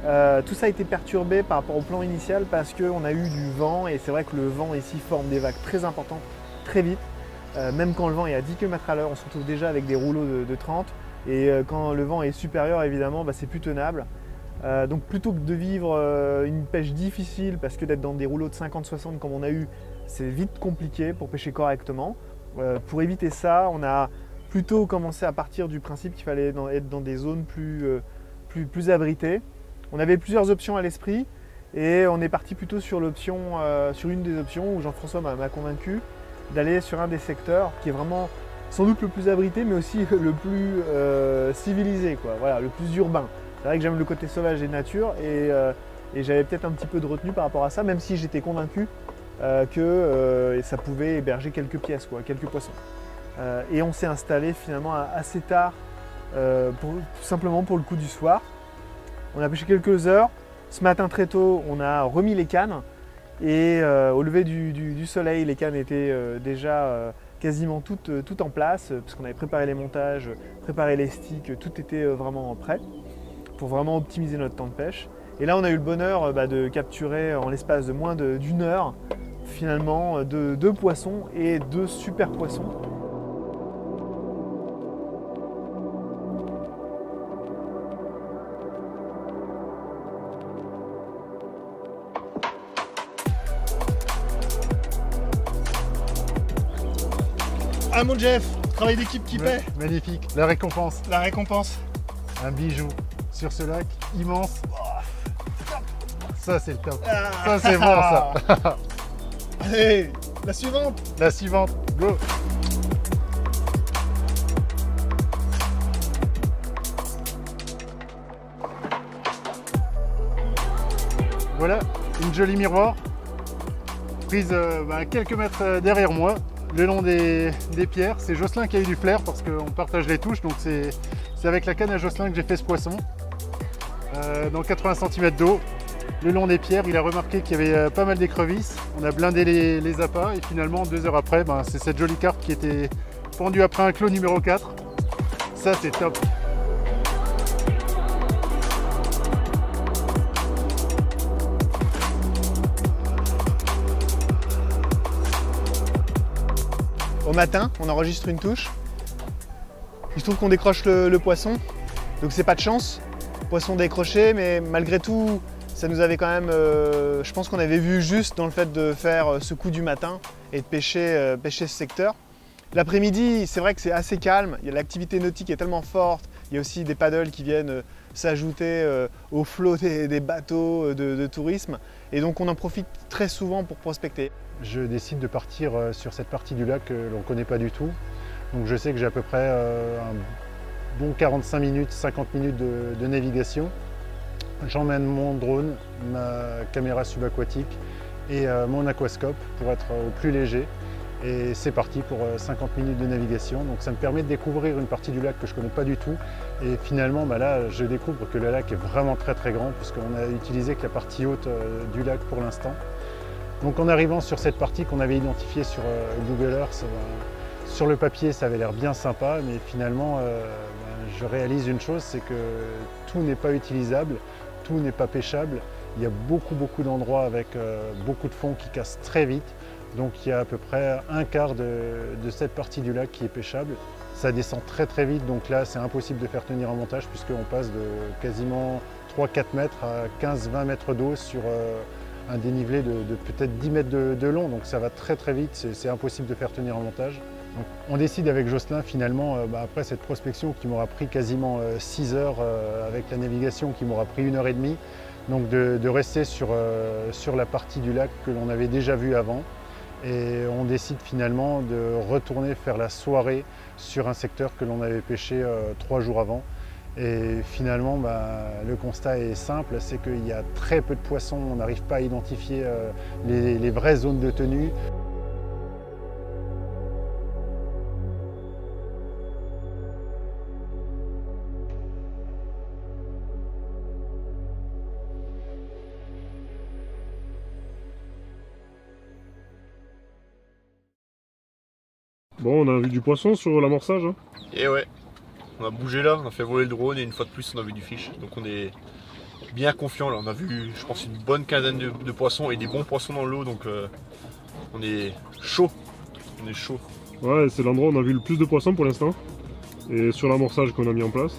tout ça a été perturbé par rapport au plan initial parce qu'on a eu du vent et c'est vrai que le vent ici forme des vagues très importantes, très vite. Même quand le vent est à 10 km/h, on se retrouve déjà avec des rouleaux de 30 et quand le vent est supérieur, évidemment, c'est plus tenable. Donc plutôt que de vivre une pêche difficile parce que d'être dans des rouleaux de 50-60 comme on a eu, c'est vite compliqué pour pêcher correctement. Pour éviter ça, on a plutôt commencé à partir du principe qu'il fallait être dans des zones plus abritées. On avait plusieurs options à l'esprit et on est parti plutôt sur une des options où Jean-François m'a convaincu d'aller sur un des secteurs qui est vraiment sans doute le plus abrité mais aussi le plus civilisé, quoi. Voilà, le plus urbain. C'est vrai que j'aime le côté sauvage et nature et j'avais peut-être un petit peu de retenue par rapport à ça, même si j'étais convaincu que ça pouvait héberger quelques pièces, quoi, quelques poissons. Et on s'est installé finalement assez tard, tout simplement pour le coup du soir. On a pêché quelques heures. Ce matin très tôt, on a remis les cannes et au lever du soleil, les cannes étaient déjà quasiment toutes en place parce qu'on avait préparé les montages, préparé les sticks, tout était vraiment prêt pour vraiment optimiser notre temps de pêche. Et là, on a eu le bonheur de capturer en l'espace de moins d'une heure, finalement, deux poissons et deux super poissons. Ah mon Jeff, travail d'équipe qui paie. Magnifique, la récompense. La récompense. Un bijou sur ce lac immense. Ça c'est le top. Ça c'est bon ça. Allez, la suivante. La suivante, go. Voilà, une jolie miroir prise à quelques mètres derrière moi, le long des pierres. C'est Jocelyn qui a eu du flair parce qu'on partage les touches, donc c'est avec la canne à Jocelyn que j'ai fait ce poisson. Dans 80 cm d'eau, le long des pierres, il a remarqué qu'il y avait pas mal d'écrevisses. On a blindé les appâts et finalement 2 heures après, c'est cette jolie carpe qui était pendue après un clos numéro 4. Ça c'est top. Au matin, on enregistre une touche. Il se trouve qu'on décroche le poisson, donc c'est pas de chance. Poisson décroché, mais malgré tout, ça nous avait quand même, je pense qu'on avait vu juste dans le fait de faire ce coup du matin et de pêcher ce secteur. L'après-midi, c'est vrai que c'est assez calme, l'activité nautique est tellement forte, il y a aussi des paddles qui viennent s'ajouter au flot des bateaux de tourisme. Et donc on en profite très souvent pour prospecter. Je décide de partir sur cette partie du lac que l'on ne connaît pas du tout. Donc je sais que j'ai à peu près un bon 45 minutes, 50 minutes de navigation. J'emmène mon drone, ma caméra subaquatique et mon aquascope pour être au plus léger. Et c'est parti pour 50 minutes de navigation. Donc ça me permet de découvrir une partie du lac que je ne connais pas du tout. Et finalement, là, je découvre que le lac est vraiment très très grand puisqu'on a utilisé que la partie haute du lac pour l'instant. Donc en arrivant sur cette partie qu'on avait identifiée sur Google Earth, sur le papier ça avait l'air bien sympa, mais finalement je réalise une chose, c'est que tout n'est pas utilisable, tout n'est pas pêchable. Il y a beaucoup d'endroits avec beaucoup de fonds qui cassent très vite. Donc il y a à peu près un quart de cette partie du lac qui est pêchable. Ça descend très vite, donc là c'est impossible de faire tenir un montage puisqu'on passe de quasiment 3-4 mètres à 15-20 mètres d'eau sur un dénivelé de peut-être 10 mètres de long. Donc ça va très vite, c'est impossible de faire tenir un montage. Donc, on décide avec Jocelyn finalement, après cette prospection qui m'aura pris quasiment 6 heures avec la navigation qui m'aura pris 1 heure et demie, donc de rester sur la partie du lac que l'on avait déjà vue avant. Et on décide finalement de retourner faire la soirée sur un secteur que l'on avait pêché 3 jours avant. Et finalement, le constat est simple, c'est qu'il y a très peu de poissons, on n'arrive pas à identifier les vraies zones de tenue. Bon, on a vu du poisson sur l'amorçage. Hein. Et ouais, on a bougé là, on a fait voler le drone et une fois de plus on a vu du fish. Donc on est bien confiant là, on a vu je pense une bonne quinzaine de poissons et des bons poissons dans l'eau, donc on est chaud. On est chaud. Ouais, c'est l'endroit où on a vu le plus de poissons pour l'instant. Et sur l'amorçage qu'on a mis en place.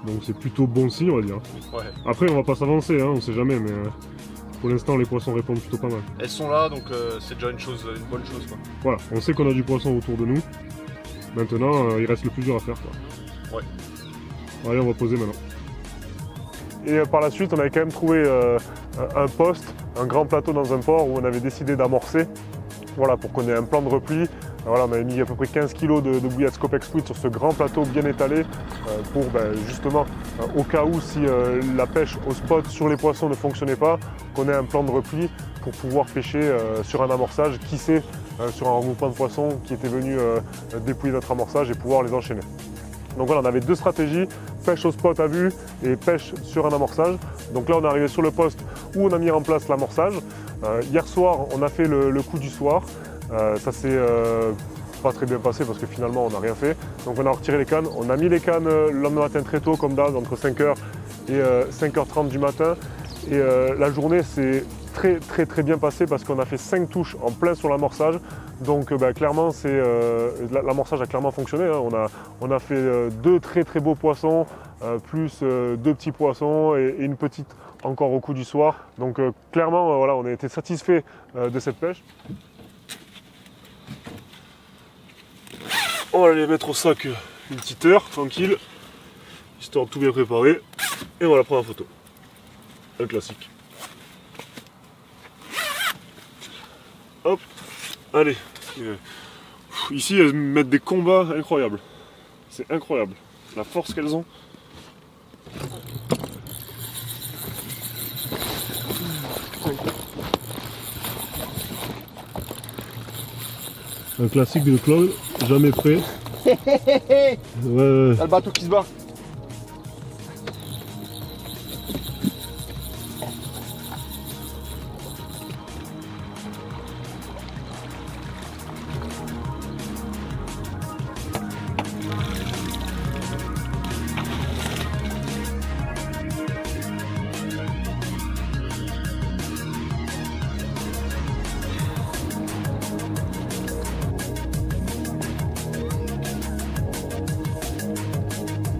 Donc c'est plutôt bon signe, on va dire. Ouais. Après on va pas s'avancer, hein, on sait jamais, mais pour l'instant les poissons répondent plutôt pas mal. Elles sont là, donc c'est déjà une bonne chose quoi. Voilà, on sait qu'on a du poisson autour de nous. Maintenant, il reste le plus dur à faire quoi. Ouais. Allez, on va poser maintenant. Et par la suite, on avait quand même trouvé un poste, un grand plateau dans un port où on avait décidé d'amorcer. Voilà, pour qu'on ait un plan de repli. Voilà, on avait mis à peu près 15 kg de bouillie de Scopex Fluid sur ce grand plateau bien étalé pour justement, au cas où si la pêche au spot sur les poissons ne fonctionnait pas, qu'on ait un plan de repli pour pouvoir pêcher sur un amorçage, qui sait, sur un regroupement de poissons qui était venu dépouiller notre amorçage et pouvoir les enchaîner. Donc voilà, on avait 2 stratégies, pêche au spot à vue et pêche sur un amorçage. Donc là, on est arrivé sur le poste où on a mis en place l'amorçage. Hier soir, on a fait le coup du soir. Ça s'est pas très bien passé parce que finalement, on n'a rien fait. Donc on a retiré les cannes. On a mis les cannes le lendemain matin très tôt, comme d'hab, entre 5h et 5h30 du matin. Et la journée s'est très bien passée parce qu'on a fait 5 touches en plein sur l'amorçage. Donc clairement, l'amorçage a clairement fonctionné. Hein. On a fait 2 très beaux poissons, plus 2 petits poissons et une petite encore au coup du soir. Donc clairement, voilà, on a été satisfait de cette pêche. On va aller mettre au sac une petite heure, tranquille, histoire de tout bien préparer. Et on va la prendre en photo. Un classique. Hop, allez. Ici, elles mettent des combats incroyables. C'est incroyable, la force qu'elles ont. Un classique de Claude, jamais prêt. Ouais. T'as le bateau qui se bat.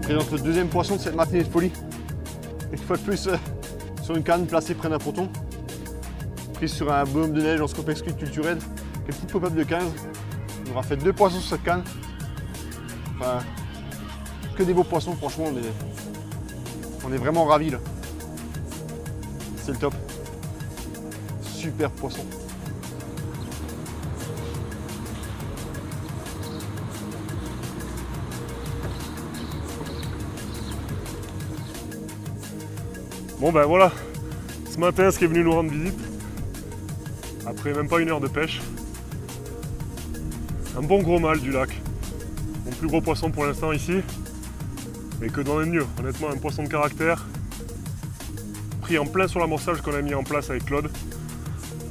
Je présente le deuxième poisson de cette matinée de folie. Une fois de plus sur une canne placée près d'un ponton. Prise sur un baume de neige en Scopex Fluid culturel. Une petite pop-up de 15. On aura fait 2 poissons sur cette canne. Enfin, que des beaux poissons franchement. On On est vraiment ravis là. C'est le top. Super poisson. Bon ben voilà, ce matin, ce qui est venu nous rendre visite, après même pas une heure de pêche, un bon gros mâle du lac. Mon plus gros poisson pour l'instant ici, mais que dans les mieux. Honnêtement, un poisson de caractère, pris en plein sur l'amorçage qu'on a mis en place avec Claude.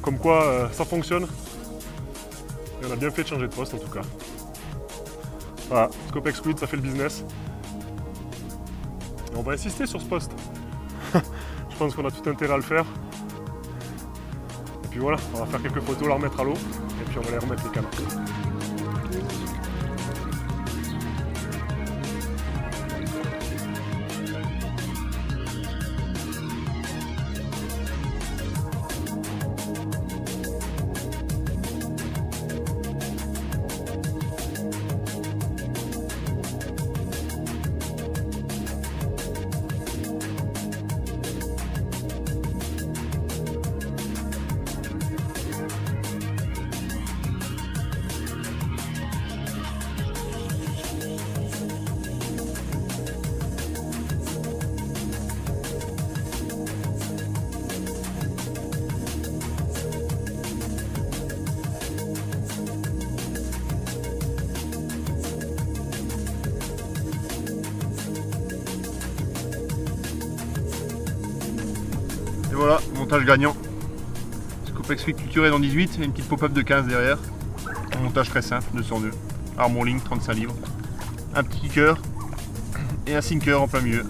Comme quoi, ça fonctionne. Et on a bien fait de changer de poste en tout cas. Voilà, Scopex Squid, ça fait le business. Et on va insister sur ce poste. Je pense qu'on a tout intérêt à le faire. Et puis voilà, on va faire quelques photos, la remettre à l'eau, et puis on va les remettre les cannes. Et voilà, montage gagnant. Scopex Squid culturé dans 18 et une petite pop-up de 15 derrière. Un montage très simple, 200 nœuds. Armon Link, 35 livres. Un petit kicker et un sinker en plein milieu.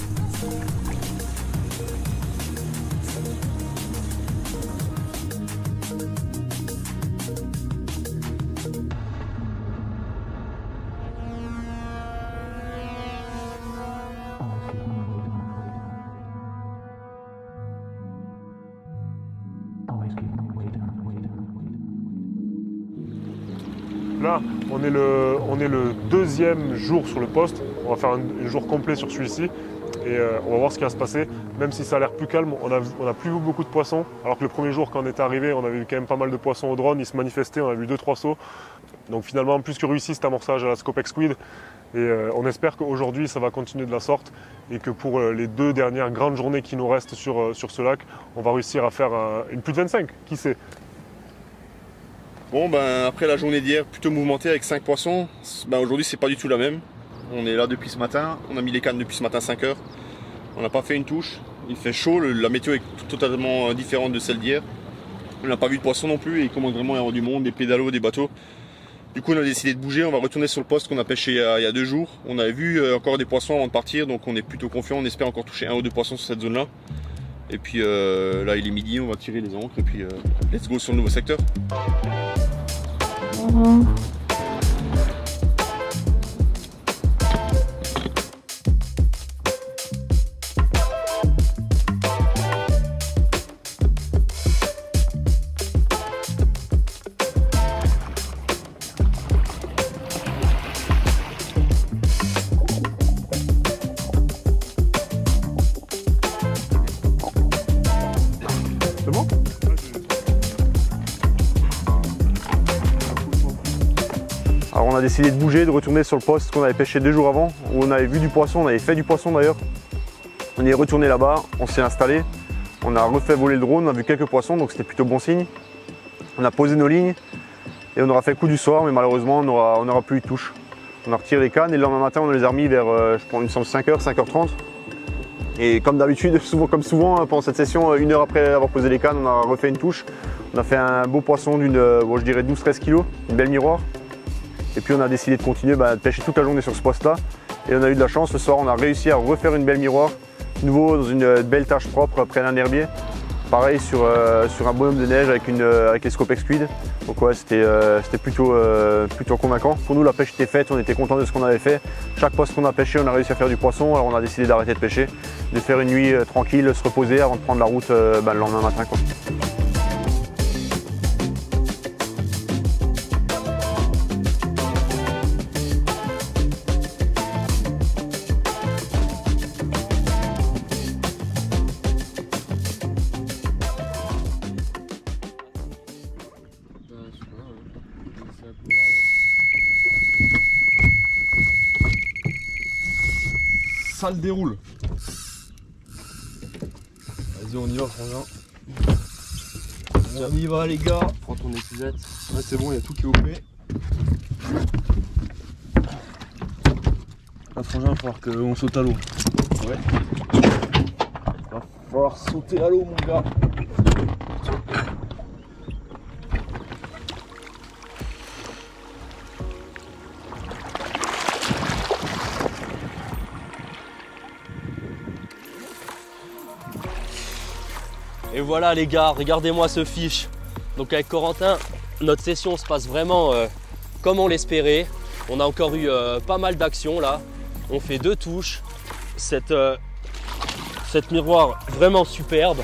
Là, on est le deuxième jour sur le poste. On va faire un jour complet sur celui-ci et on va voir ce qui va se passer. Même si ça a l'air plus calme, on a plus vu beaucoup de poissons. Alors que le premier jour, quand on est arrivé, on avait vu quand même pas mal de poissons au drone. Ils se manifestaient, on a vu 2-3 sauts. Donc finalement, plus que réussi cet amorçage à la Scopex Squid. Et on espère qu'aujourd'hui, ça va continuer de la sorte et que pour les 2 dernières grandes journées qui nous restent sur ce lac, on va réussir à faire une plus de 25, qui sait. Bon ben après la journée d'hier plutôt mouvementée avec 5 poissons, ben aujourd'hui c'est pas du tout la même. On est là depuis ce matin, on a mis les cannes depuis ce matin 5 heures. On n'a pas fait une touche, il fait chaud, la météo est totalement différente de celle d'hier. On n'a pas vu de poissons non plus et il commence vraiment à y avoir du monde, des pédalos, des bateaux. Du coup on a décidé de bouger, on va retourner sur le poste qu'on a pêché il y a 2 jours. On avait vu encore des poissons avant de partir donc on est plutôt confiant, on espère encore toucher 1 ou 2 poissons sur cette zone là. Et puis là il est midi, on va tirer les ancres et puis let's go sur le nouveau secteur. C'est bon ? Alors on a décidé de bouger, de retourner sur le poste qu'on avait pêché 2 jours avant, où on avait vu du poisson, on avait fait du poisson d'ailleurs. On y est retourné là-bas, on s'est installé, on a refait voler le drone, on a vu quelques poissons, donc c'était plutôt bon signe. On a posé nos lignes et on aura fait le coup du soir, mais malheureusement on n'aura plus eu de touche. On a retiré les cannes et le lendemain matin on les a remis vers, je pense, il me semble 5h, 5h30. Et comme d'habitude, comme souvent pendant cette session, 1 heure après avoir posé les cannes, on a refait une touche. On a fait un beau poisson d'une, je dirais 12-13 kg, une belle miroir. Et puis on a décidé de continuer de pêcher toute la journée sur ce poste-là. Et on a eu de la chance, ce soir on a réussi à refaire une belle miroir, nouveau dans une belle tache propre près d'un herbier. Pareil sur un bonhomme de neige avec les Scopex Squid. Donc ouais, c'était plutôt convaincant. Pour nous la pêche était faite, on était content de ce qu'on avait fait. Chaque poste qu'on a pêché, on a réussi à faire du poisson. Alors on a décidé d'arrêter de pêcher, de faire une nuit tranquille, se reposer avant de prendre la route le lendemain matin, quoi. ça le déroule. Vas-y, on y va, frangin. On y va, les gars. Prends ton épuisette. Ouais, c'est bon, il y a tout qui est OP. Là, frangin, il va falloir qu'on saute à l'eau. Ouais. Il va falloir sauter à l'eau, mon gars. Et voilà les gars, regardez-moi ce fiche. Donc avec Corentin, notre session se passe vraiment comme on l'espérait. On a encore eu pas mal d'actions là. On fait 2 touches. Cette miroir vraiment superbe.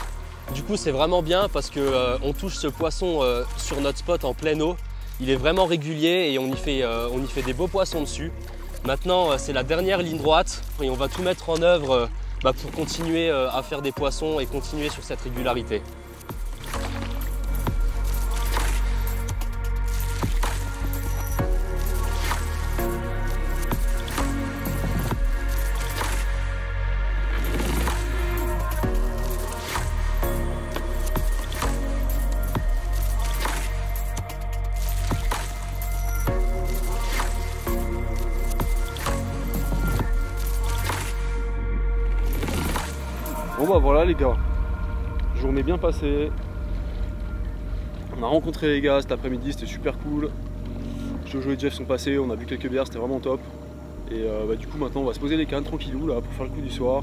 Du coup c'est vraiment bien parce que on touche ce poisson sur notre spot en pleine eau. Il est vraiment régulier et on y fait des beaux poissons dessus. Maintenant c'est la dernière ligne droite et on va tout mettre en œuvre pour continuer à faire des poissons et continuer sur cette régularité. Bon bah voilà les gars, journée bien passée. On a rencontré les gars cet après-midi, c'était super cool. Jojo et Jeff sont passés, on a bu quelques bières, c'était vraiment top. Et du coup maintenant on va se poser les cannes tranquillou là pour faire le coup du soir.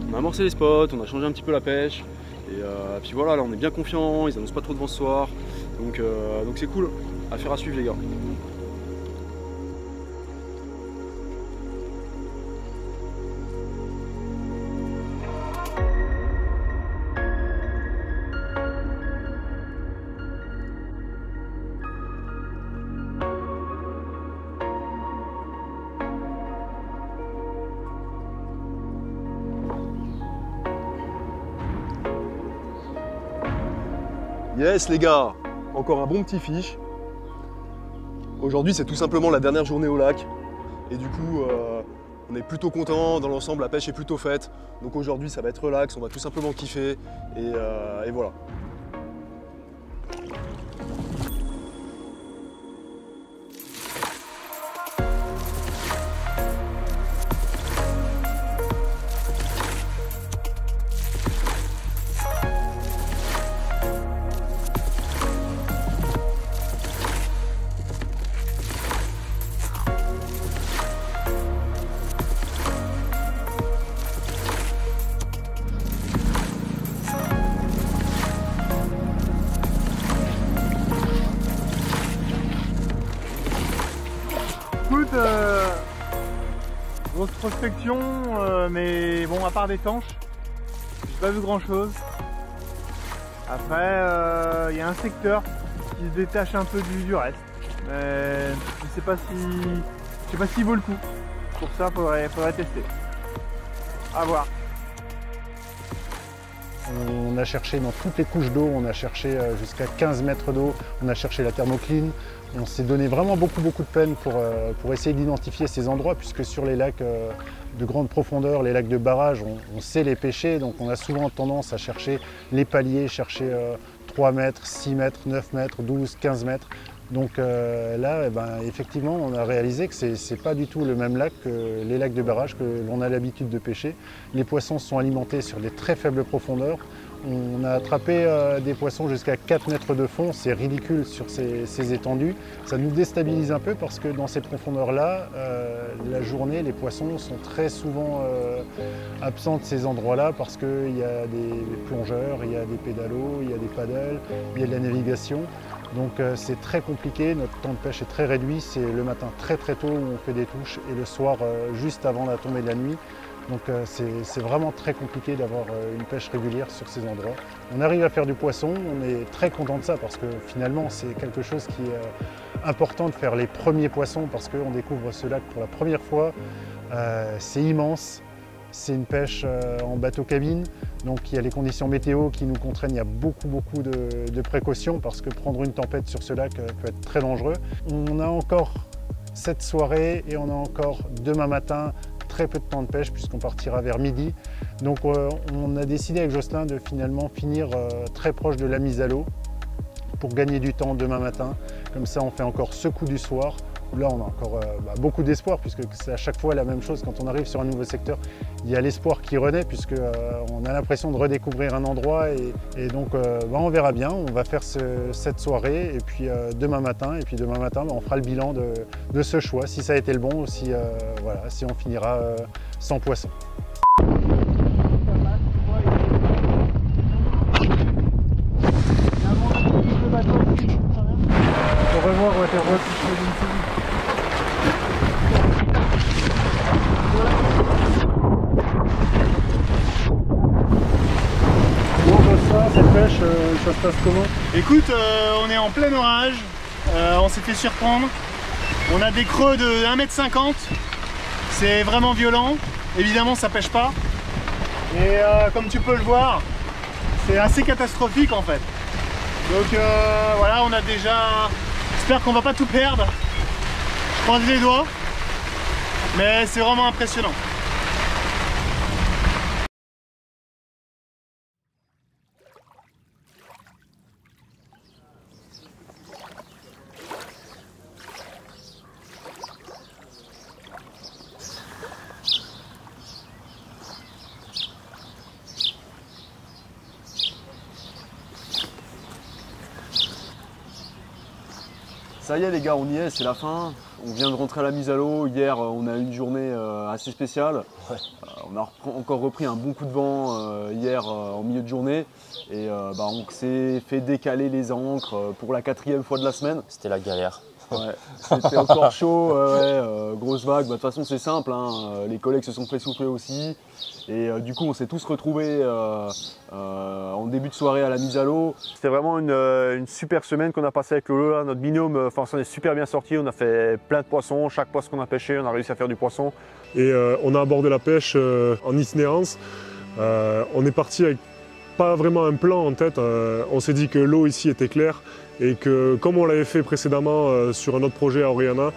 On a amorcé les spots, on a changé un petit peu la pêche. Et puis voilà, là on est bien confiants, ils annoncent pas trop de vent ce soir. Donc c'est cool, affaire à suivre les gars. Yes les gars, encore un bon petit fiche. Aujourd'hui c'est tout simplement la dernière journée au lac. Et du coup on est plutôt content, dans l'ensemble la pêche est plutôt faite. Donc aujourd'hui ça va être relax, on va tout simplement kiffer. Et voilà. Grosse prospection, mais bon, à part des tanches, j'ai pas vu grand chose. Après, il y a un secteur qui se détache un peu du reste, mais je sais pas s'il vaut le coup. Pour ça, faudrait tester. À voir. On a cherché dans toutes les couches d'eau, on a cherché jusqu'à 15 mètres d'eau, on a cherché la thermocline. On s'est donné vraiment beaucoup de peine pour essayer d'identifier ces endroits, puisque sur les lacs de grande profondeur, les lacs de barrage, on sait les pêcher, donc on a souvent tendance à chercher les paliers, chercher 3 mètres, 6 mètres, 9 mètres, 12, 15 mètres. Donc là, effectivement, on a réalisé que c'est pas du tout le même lac que les lacs de barrage que l'on a l'habitude de pêcher. Les poissons sont alimentés sur des très faibles profondeurs. On a attrapé des poissons jusqu'à 4 mètres de fond, c'est ridicule sur ces étendues. Ça nous déstabilise un peu parce que dans ces profondeurs-là, la journée, les poissons sont très souvent absents de ces endroits-là parce qu'il y a des plongeurs, il y a des pédalos, il y a des paddles, il y a de la navigation. Donc c'est très compliqué, notre temps de pêche est très réduit, c'est le matin très tôt où on fait des touches et le soir juste avant la tombée de la nuit. Donc c'est vraiment très compliqué d'avoir une pêche régulière sur ces endroits. On arrive à faire du poisson, on est très content de ça parce que finalement c'est quelque chose qui est important de faire les premiers poissons parce qu'on découvre ce lac pour la première fois. C'est immense, c'est une pêche en bateau cabine, donc il y a les conditions météo qui nous contraignent, il y a beaucoup de précautions parce que prendre une tempête sur ce lac peut être très dangereux. On a encore cette soirée et on a encore demain matin très peu de temps de pêche puisqu'on partira vers midi. Donc on a décidé avec Jocelyn de finalement finir très proche de la mise à l'eau pour gagner du temps demain matin. Comme ça on fait encore ce coup du soir. Là on a encore beaucoup d'espoir puisque c'est à chaque fois la même chose quand on arrive sur un nouveau secteur. Il y a l'espoir qui renaît puisque on a l'impression de redécouvrir un endroit et donc on verra bien. On va faire cette soirée et puis demain matin on fera le bilan de ce choix, si ça a été le bon ou si, voilà, si on finira sans poisson. Au revoir Waterworld. Cette pêche, ça se passe comment? Écoute, on est en plein orage, on s'est fait surprendre. On a des creux de 1,50 m, c'est vraiment violent. Évidemment, ça pêche pas. Et comme tu peux le voir, c'est assez catastrophique en fait. Donc voilà, on a déjà... J'espère qu'on va pas tout perdre. Je croise les doigts, mais c'est vraiment impressionnant. Ça y est les gars, on y est, c'est la fin. On vient de rentrer à la mise à l'eau. Hier, on a eu une journée assez spéciale. Ouais. On a encore repris un bon coup de vent hier en milieu de journée. Et on s'est fait décaler les ancres pour la 4e fois de la semaine. C'était la galère. Ouais, c'était encore chaud, grosse vague. De toute façon, c'est simple, hein. Les collègues se sont fait souffler aussi. Et du coup, on s'est tous retrouvés en début de soirée à la mise à l'eau. C'était vraiment une super semaine qu'on a passée avec Lolo. Là. Notre binôme, on s'en est super bien sorti. On a fait plein de poissons. Chaque poisson qu'on a pêché, on a réussi à faire du poisson. Et on a abordé la pêche en itinérance. On est parti avec pas vraiment un plan en tête. On s'est dit que l'eau ici était claire et que comme on l'avait fait précédemment sur un autre projet à Oriana,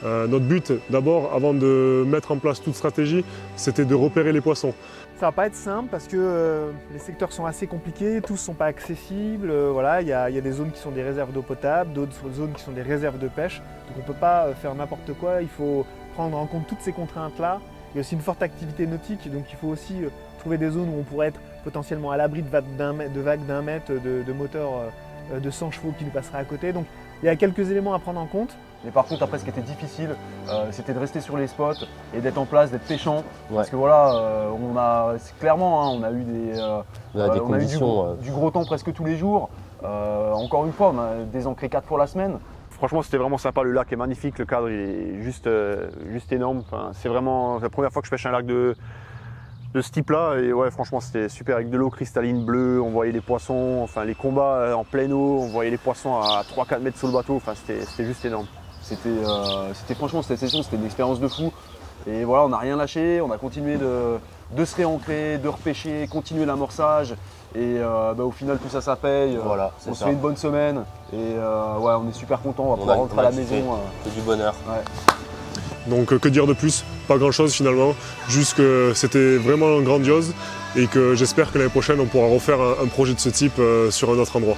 notre but d'abord, avant de mettre en place toute stratégie, c'était de repérer les poissons. Ça va pas être simple parce que les secteurs sont assez compliqués, tous ne sont pas accessibles. Voilà, il y a des zones qui sont des réserves d'eau potable, d'autres zones qui sont des réserves de pêche. Donc on ne peut pas faire n'importe quoi, il faut prendre en compte toutes ces contraintes-là. Il y a aussi une forte activité nautique, donc il faut aussi trouver des zones où on pourrait être potentiellement à l'abri de vagues d'un mètre, de moteurs de 100 chevaux qui nous passeraient à côté. Donc il y a quelques éléments à prendre en compte. Mais par contre, après, ce qui était difficile, c'était de rester sur les spots et d'être en place, d'être péchant. Ouais. Parce que voilà, clairement, hein, on a eu du gros temps presque tous les jours. Encore une fois, on a désancré 4 fois la semaine. Franchement, c'était vraiment sympa. Le lac est magnifique, le cadre il est juste énorme. Enfin, c'est vraiment la première fois que je pêche un lac de ce type-là. Et ouais, franchement, c'était super avec de l'eau cristalline bleue. On voyait les poissons, enfin les combats en pleine eau. On voyait les poissons à 3-4 mètres sous le bateau. Enfin, c'était juste énorme. Franchement, cette session, c'était une expérience de fou. Et voilà, on n'a rien lâché. On a continué de se réancrer, de repêcher, continuer l'amorçage. Et au final, tout ça, ça paye. Voilà, on se fait une bonne semaine. Et ouais, on est super content. On va pouvoir rentrer à la maison. C'est du bonheur. Ouais. Donc que dire de plus? Pas grand chose finalement, juste que c'était vraiment grandiose et que j'espère que l'année prochaine on pourra refaire un projet de ce type sur un autre endroit.